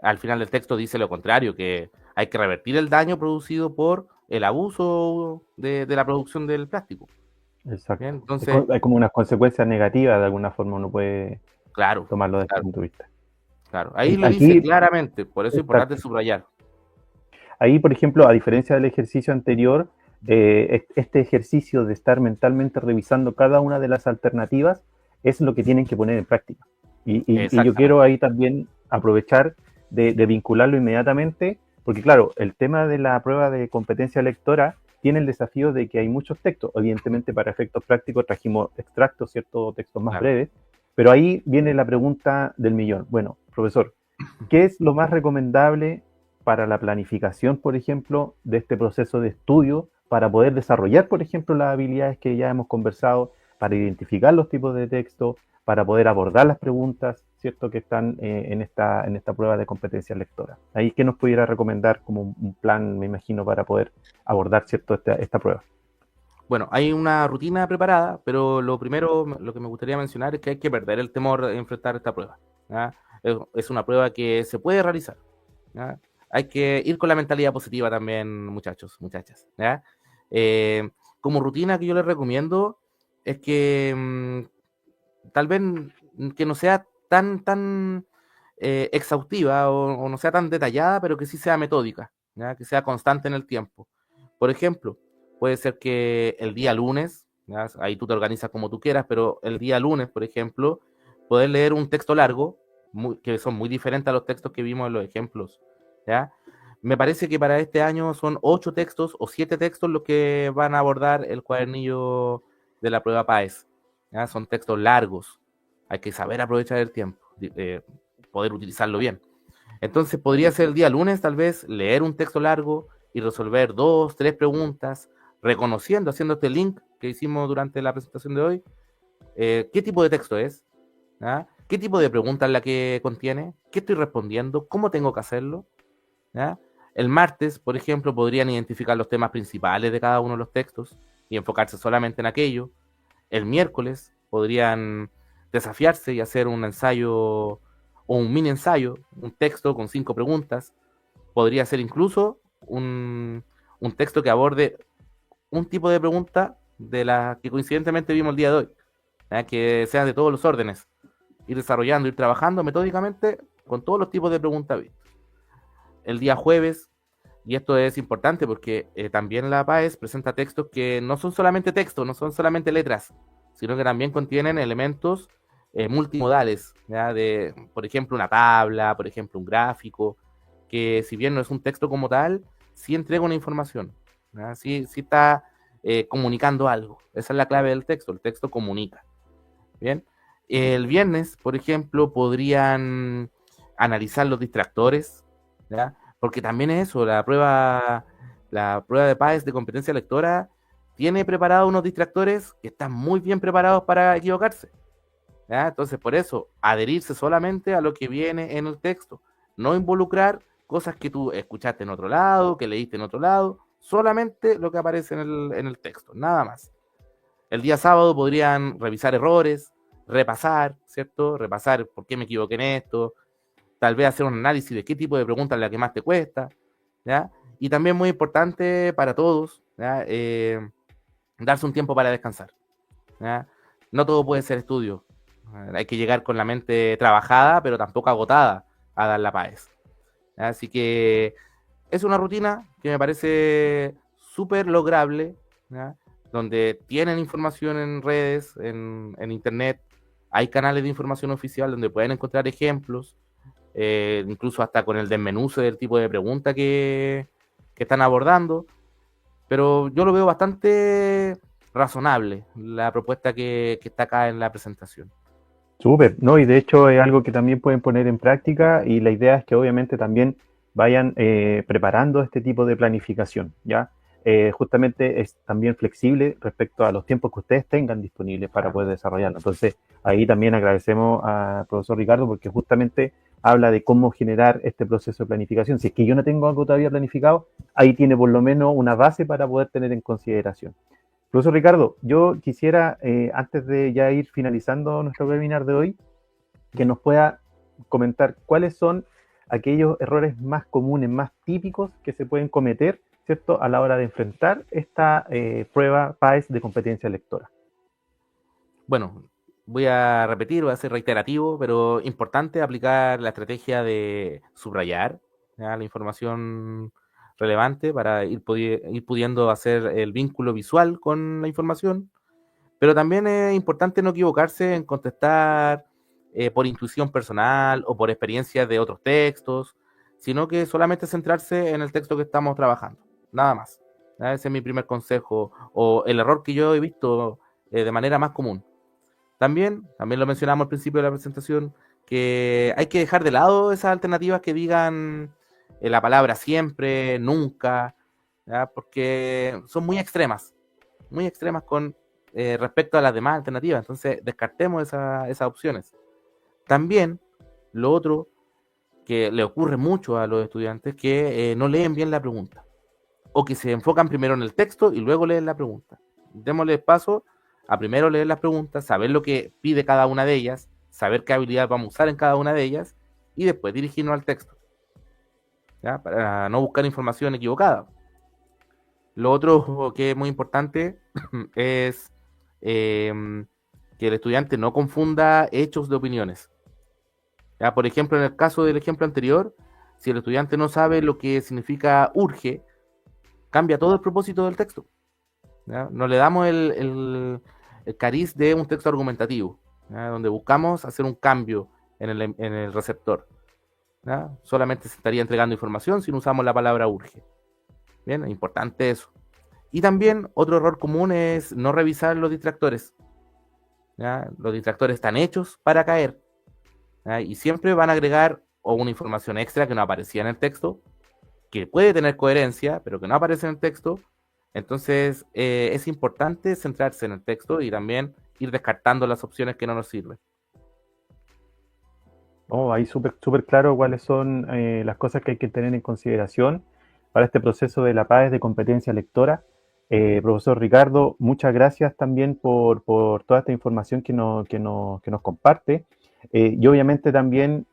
al final del texto dice lo contrario, que hay que revertir el daño producido por el abuso de la producción del plástico. Bien, Exacto. entonces, Hay como unas consecuencias negativas, de alguna forma uno puede claro, tomarlo desde este claro, punto de vista. claro. Ahí lo dice Aquí, claramente, por eso es importante exacto. subrayar. Ahí, por ejemplo, a diferencia del ejercicio anterior, este ejercicio de estar mentalmente revisando cada una de las alternativas es lo que tienen que poner en práctica. Y yo quiero Exactamente, ahí también aprovechar de vincularlo inmediatamente, porque claro, el tema de la prueba de competencia lectora tiene el desafío de que hay muchos textos. Evidentemente, para efectos prácticos trajimos extractos, ciertos textos más claro. breves, pero ahí viene la pregunta del millón. Bueno, profesor, ¿qué es lo más recomendable para la planificación, por ejemplo, de este proceso de estudio para poder desarrollar, por ejemplo, las habilidades que ya hemos conversado, para identificar los tipos de texto, para poder abordar las preguntas, ¿cierto?, que están en esta prueba de competencia lectora? Ahí, ¿qué nos pudiera recomendar como un plan, me imagino, para poder abordar, ¿cierto?, esta prueba? Bueno, hay una rutina preparada, pero lo primero, lo que me gustaría mencionar es que hay que perder el temor de enfrentar esta prueba, ¿ya? Es una prueba que se puede realizar, ¿ya? hay que ir con la mentalidad positiva también, muchachos, muchachas, ¿ya? Como rutina que yo les recomiendo es que tal vez que no sea tan exhaustiva o no sea tan detallada, pero que sí sea metódica, ¿ya? Que sea constante en el tiempo. Por ejemplo, puede ser que el día lunes, ¿ya? Ahí tú te organizas como tú quieras, pero el día lunes, por ejemplo, poder leer un texto largo, que son muy diferentes a los textos que vimos en los ejemplos, ¿ya? Me parece que para este año son 8 textos o 7 textos los que van a abordar el cuadernillo de la prueba PAES, ¿ya? Son textos largos, hay que saber aprovechar el tiempo, poder utilizarlo bien. Entonces podría ser el día lunes tal vez leer un texto largo y resolver 2, 3 preguntas, reconociendo, haciendo este link que hicimos durante la presentación de hoy, qué tipo de texto es, ¿ya? ¿Qué tipo de pregunta es la que contiene? ¿Qué estoy respondiendo? ¿Cómo tengo que hacerlo? ¿Ya? El martes, por ejemplo, podrían identificar los temas principales de cada uno de los textos y enfocarse solamente en aquello. El miércoles podrían desafiarse y hacer un ensayo o un mini ensayo, un texto con 5 preguntas. Podría ser incluso un texto que aborde un tipo de pregunta de la que coincidentemente vimos el día de hoy, ¿ya? Que sean de todos los órdenes, ir desarrollando, ir trabajando metódicamente con todos los tipos de preguntas. El día jueves, y esto es importante porque también la PAES presenta textos que no son solamente textos, no son solamente letras, sino que también contienen elementos multimodales, ¿ya? De, por ejemplo, una tabla, por ejemplo, un gráfico, que si bien no es un texto como tal, sí entrega una información, ¿ya? Sí está comunicando algo. Esa es la clave del texto, el texto comunica. Bien. El viernes, por ejemplo, podrían analizar los distractores, ¿ya? Porque también es eso, la prueba de PAES de competencia lectora tiene preparados unos distractores que están muy bien preparados para equivocarse, ¿ya? Entonces, por eso, adherirse solamente a lo que viene en el texto, no involucrar cosas que tú escuchaste en otro lado, que leíste en otro lado, solamente lo que aparece en el texto, nada más. El día sábado podrían revisar errores, repasar, ¿cierto? Repasar por qué me equivoqué en esto, tal vez hacer un análisis de qué tipo de pregunta es la que más te cuesta, ¿ya? Y también muy importante para todos, ¿ya? Darse un tiempo para descansar, ¿ya? No todo puede ser estudio, hay que llegar con la mente trabajada, pero tampoco agotada a dar la PAES, ¿ya? Así que es una rutina que me parece súper lograble, ¿ya? Donde tienen información en redes, en internet, hay canales de información oficial donde pueden encontrar ejemplos, incluso hasta con el desmenuce del tipo de pregunta que están abordando, pero yo lo veo bastante razonable la propuesta que está acá en la presentación. Súper, ¿no? Y de hecho es algo que también pueden poner en práctica y la idea es que obviamente también vayan preparando este tipo de planificación, ¿ya? Justamente es también flexible respecto a los tiempos que ustedes tengan disponibles para poder desarrollarlo. Entonces, ahí también agradecemos al profesor Ricardo porque justamente habla de cómo generar este proceso de planificación. Si es que yo no tengo algo todavía planificado, ahí tiene por lo menos una base para poder tener en consideración. Profesor Ricardo, yo quisiera, antes de ya ir finalizando nuestro webinar de hoy, que nos pueda comentar cuáles son aquellos errores más comunes, más típicos que se pueden cometer, ¿cierto?, a la hora de enfrentar esta prueba PAES de competencia lectora. Bueno, voy a repetir, voy a ser reiterativo, pero importante aplicar la estrategia de subrayar, ¿ya? La información relevante para ir pudiendo hacer el vínculo visual con la información, pero también es importante no equivocarse en contestar por intuición personal o por experiencias de otros textos, sino que solamente centrarse en el texto que estamos trabajando, nada más, ¿ya? Ese es mi primer consejo, o el error que yo he visto de manera más común. También lo mencionamos al principio de la presentación, que hay que dejar de lado esas alternativas que digan la palabra siempre, nunca, ¿ya? Porque son muy extremas con respecto a las demás alternativas. Entonces, descartemos esas opciones. También, lo otro que le ocurre mucho a los estudiantes, que no leen bien la pregunta, o que se enfocan primero en el texto y luego leen la pregunta. Démosle paso a primero leer las preguntas, saber lo que pide cada una de ellas, saber qué habilidad vamos a usar en cada una de ellas y después dirigirnos al texto, ¿ya? Para no buscar información equivocada. Lo otro que es muy importante es que el estudiante no confunda hechos de opiniones. ¿Ya? Por ejemplo, en el caso del ejemplo anterior, si el estudiante no sabe lo que significa urge, cambia todo el propósito del texto. ¿Ya? No le damos el cariz de un texto argumentativo, ¿ya? Donde buscamos hacer un cambio en el receptor. ¿Ya? Solamente se estaría entregando información si no usamos la palabra urge. Bien, es importante eso. Y también otro error común es no revisar los distractores. ¿Ya? Los distractores están hechos para caer, ¿ya? Y siempre van a agregar o una información extra que no aparecía en el texto, que puede tener coherencia, pero que no aparece en el texto. Entonces es importante centrarse en el texto y también ir descartando las opciones que no nos sirven. Oh, ahí súper claro cuáles son las cosas que hay que tener en consideración para este proceso de la PAES de competencia lectora. Profesor Ricardo, muchas gracias también por toda esta información que nos comparte. Y obviamente también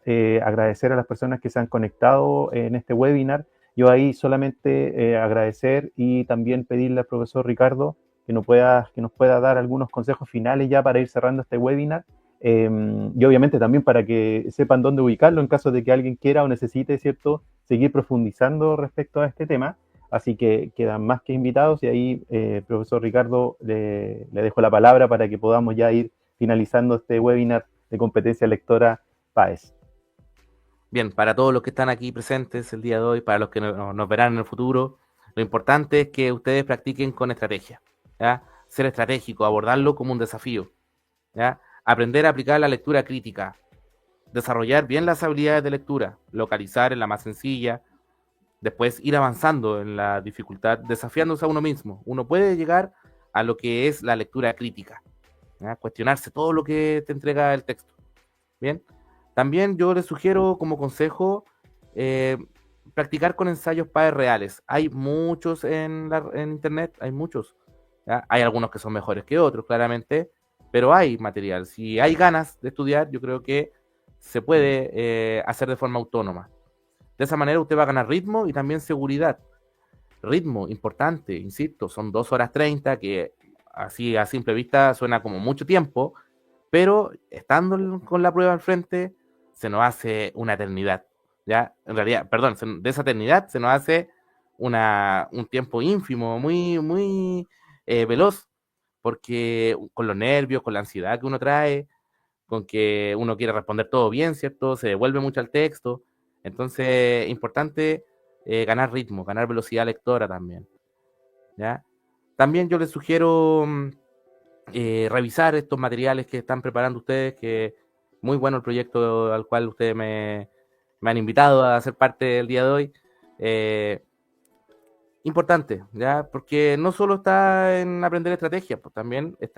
agradecer a las personas que se han conectado en este webinar. Yo ahí solamente agradecer y también pedirle al profesor Ricardo que nos pueda dar algunos consejos finales ya para ir cerrando este webinar. Y obviamente también para que sepan dónde ubicarlo en caso de que alguien quiera o necesite, ¿cierto?, seguir profundizando respecto a este tema. Así que quedan más que invitados y ahí, profesor Ricardo, le dejo la palabra para que podamos ya ir finalizando este webinar de competencia lectora PAES. Bien, para todos los que están aquí presentes el día de hoy, para los que nos verán en el futuro, lo importante es que ustedes practiquen con estrategia, ¿ya? Ser estratégico, abordarlo como un desafío, ¿ya? Aprender a aplicar la lectura crítica, desarrollar bien las habilidades de lectura, localizar en la más sencilla, después ir avanzando en la dificultad, desafiándose a uno mismo. Uno puede llegar a lo que es la lectura crítica, ¿ya? Cuestionarse todo lo que te entrega el texto. Bien, también yo les sugiero como consejo practicar con ensayos PAES reales. Hay muchos en internet, hay muchos, ¿ya? Hay algunos que son mejores que otros, claramente, pero hay material. Si hay ganas de estudiar, yo creo que se puede hacer de forma autónoma. De esa manera usted va a ganar ritmo y también seguridad. Ritmo, importante, insisto, son 2 horas 30, que así a simple vista suena como mucho tiempo, pero estando con la prueba al frente, se nos hace una eternidad. ¿Ya? En realidad, perdón, de esa eternidad se nos hace un tiempo ínfimo, muy, muy veloz, porque con los nervios, con la ansiedad que uno trae, con que uno quiere responder todo bien, ¿cierto? Se devuelve mucho al texto. Entonces, importante ganar ritmo, ganar velocidad lectora también, ¿ya? También yo les sugiero revisar estos materiales que están preparando ustedes, que muy bueno el proyecto al cual ustedes me han invitado a ser parte del día de hoy. Importante, ¿ya? Porque no solo está en aprender estrategias, pues también es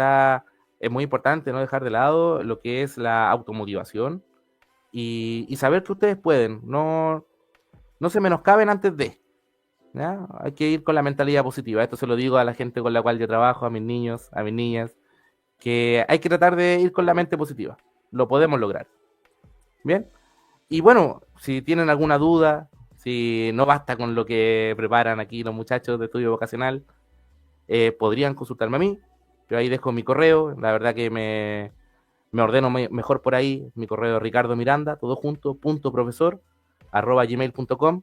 muy importante no dejar de lado lo que es la automotivación y saber que ustedes pueden, no se menoscaben antes de, ¿ya? Hay que ir con la mentalidad positiva. Esto se lo digo a la gente con la cual yo trabajo, a mis niños, a mis niñas, que hay que tratar de ir con la mente positiva. Lo podemos lograr. Bien. Y bueno, si tienen alguna duda, si no basta con lo que preparan aquí los muchachos de estudio vocacional, podrían consultarme a mí. Yo ahí dejo mi correo. La verdad que me ordeno mejor por ahí. Mi correo es Ricardo Miranda, todo junto, .profesor@gmail.com.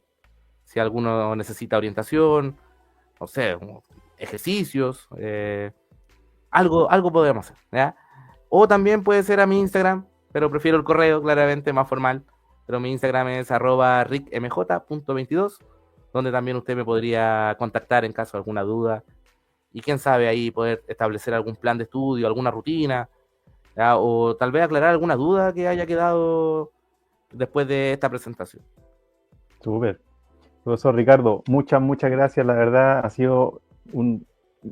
Si alguno necesita orientación, no sé, ejercicios, algo podemos hacer, ¿ya? O también puede ser a mi Instagram, pero prefiero el correo, claramente, más formal. Pero mi Instagram es @ricmj.22, donde también usted me podría contactar en caso de alguna duda. Y quién sabe, ahí poder establecer algún plan de estudio, alguna rutina, ¿ya? O tal vez aclarar alguna duda que haya quedado después de esta presentación. Súper. Profesor Ricardo, muchas gracias. La verdad ha sido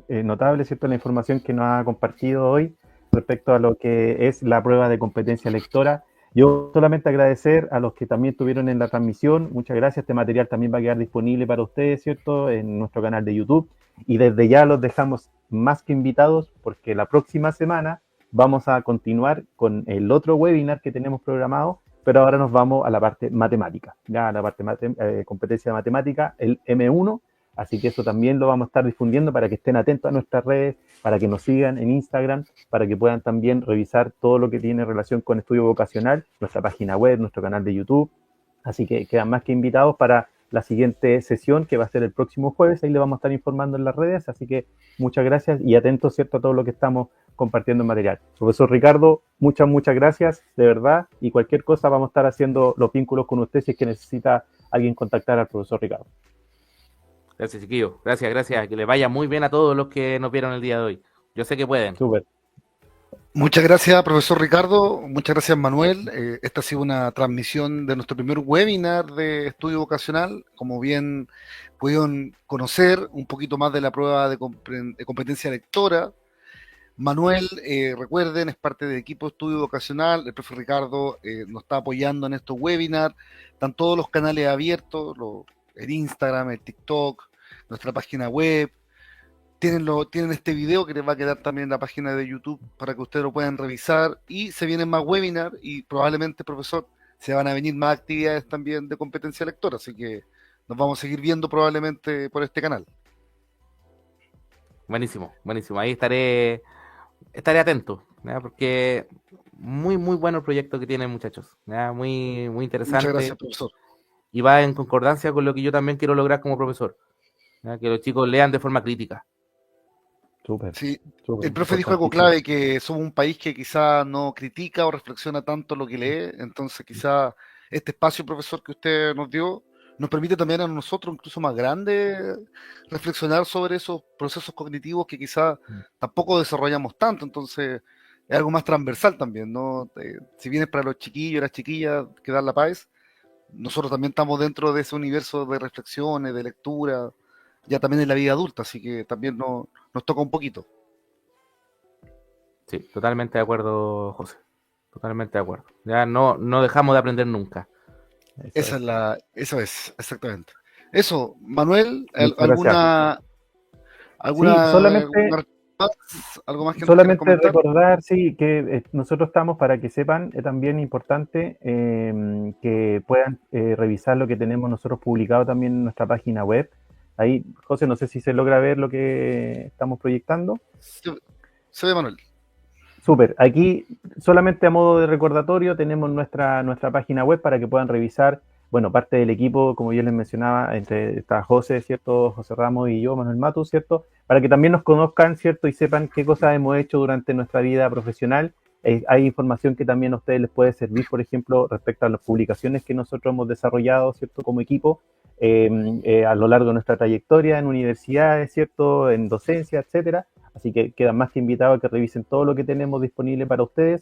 notable, ¿cierto?, la información que nos ha compartido hoy respecto a lo que es la prueba de competencia lectora. Yo solamente agradecer a los que también estuvieron en la transmisión. Muchas gracias. Este material también va a quedar disponible para ustedes, ¿cierto?, en nuestro canal de YouTube. Y desde ya los dejamos más que invitados porque la próxima semana vamos a continuar con el otro webinar que tenemos programado, pero ahora nos vamos a la parte matemática, ya a la parte competencia de matemática, el M1, así que eso también lo vamos a estar difundiendo para que estén atentos a nuestras redes, para que nos sigan en Instagram, para que puedan también revisar todo lo que tiene relación con estudio vocacional, nuestra página web, nuestro canal de YouTube, así que quedan más que invitados para la siguiente sesión que va a ser el próximo jueves, ahí le vamos a estar informando en las redes, así que muchas gracias y atentos, ¿cierto?, a todo lo que estamos compartiendo en material. Profesor Ricardo, muchas gracias, de verdad, y cualquier cosa vamos a estar haciendo los vínculos con usted si es que necesita alguien contactar al profesor Ricardo. Gracias, chiquillos. Gracias. Que les vaya muy bien a todos los que nos vieron el día de hoy. Yo sé que pueden. Súper. Muchas gracias, profesor Ricardo. Muchas gracias, Manuel. Esta ha sido una transmisión de nuestro primer webinar de estudio vocacional. Como bien pudieron conocer un poquito más de la prueba de competencia lectora, Manuel, recuerden, es parte del equipo de estudio vocacional. El profe Ricardo nos está apoyando en estos webinars. Están todos los canales abiertos, el Instagram, el TikTok, nuestra página web. Tienen este video que les va a quedar también en la página de YouTube para que ustedes lo puedan revisar. Y se vienen más webinars y probablemente, profesor, se van a venir más actividades también de competencia lectora. Así que nos vamos a seguir viendo probablemente por este canal. Buenísimo. Ahí estaré atento, ¿ya? Porque muy bueno el proyecto que tienen, muchachos, ¿ya? Muy interesante. Muchas gracias, profesor. Y va en concordancia con lo que yo también quiero lograr como profesor, ¿ya? Que los chicos lean de forma crítica. Súper. Sí, el profe dijo algo clave, que somos un país que quizá no critica o reflexiona tanto lo que lee, entonces quizá este espacio, profesor, que usted nos dio, nos permite también a nosotros, incluso más grandes, reflexionar sobre esos procesos cognitivos que quizá tampoco desarrollamos tanto, entonces es algo más transversal también, ¿no? Si bien es para los chiquillos, las chiquillas que dan la paz, nosotros también estamos dentro de ese universo de reflexiones, de lectura, ya también en la vida adulta, así que también nos toca un poquito. Sí, totalmente de acuerdo, José. Totalmente de acuerdo. Ya no dejamos de aprender nunca. Eso es, exactamente. Eso, Manuel, ¿alguna sí, solamente algo más que solamente recordar, sí, que nosotros estamos, para que sepan, también importante que puedan revisar lo que tenemos nosotros publicado también en nuestra página web. Ahí, José, no sé si se logra ver lo que estamos proyectando. Se ve, Manuel. Súper. Aquí, solamente a modo de recordatorio, tenemos nuestra página web para que puedan revisar, bueno, parte del equipo, como yo les mencionaba, está José, ¿cierto? José Ramos y yo, Manuel Matus, ¿cierto? Para que también nos conozcan, ¿cierto? Y sepan qué cosas hemos hecho durante nuestra vida profesional. Hay información que también a ustedes les puede servir, por ejemplo, respecto a las publicaciones que nosotros hemos desarrollado, ¿cierto? Como equipo, a lo largo de nuestra trayectoria en universidades, ¿cierto? En docencia, etcétera. Así que quedan más que invitados a que revisen todo lo que tenemos disponible para ustedes.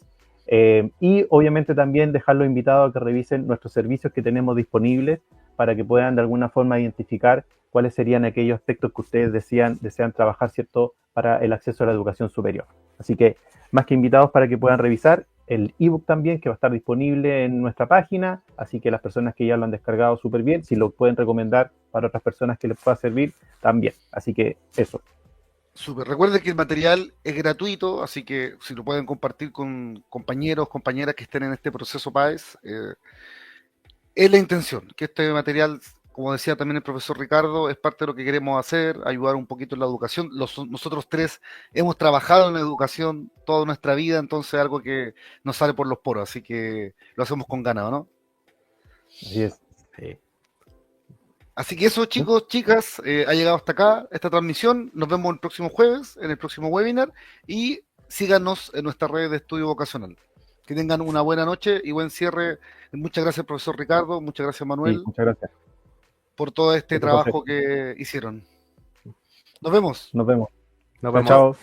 Y obviamente también dejarlos invitados a que revisen nuestros servicios que tenemos disponibles para que puedan de alguna forma identificar cuáles serían aquellos aspectos que ustedes desean trabajar, ¿cierto?, para el acceso a la educación superior. Así que más que invitados para que puedan revisar el ebook también, que va a estar disponible en nuestra página, así que las personas que ya lo han descargado súper bien, si lo pueden recomendar para otras personas que les pueda servir, también. Así que eso. Súper. Recuerden que el material es gratuito, así que si lo pueden compartir con compañeros, compañeras que estén en este proceso PAES, es la intención, que este material, como decía también el profesor Ricardo, es parte de lo que queremos hacer, ayudar un poquito en la educación. Nosotros tres hemos trabajado en la educación toda nuestra vida, entonces es algo que nos sale por los poros, así que lo hacemos con ganas, ¿no? Así es. Sí. Así que eso, chicos, chicas, ha llegado hasta acá esta transmisión. Nos vemos el próximo jueves en el próximo webinar y síganos en nuestra red de estudio vocacional. Que tengan una buena noche y buen cierre. Muchas gracias, profesor Ricardo. Muchas gracias, Manuel. Sí, muchas gracias por todo este trabajo que hicieron. Nos vemos. Nos vemos. Nos vemos. Chao.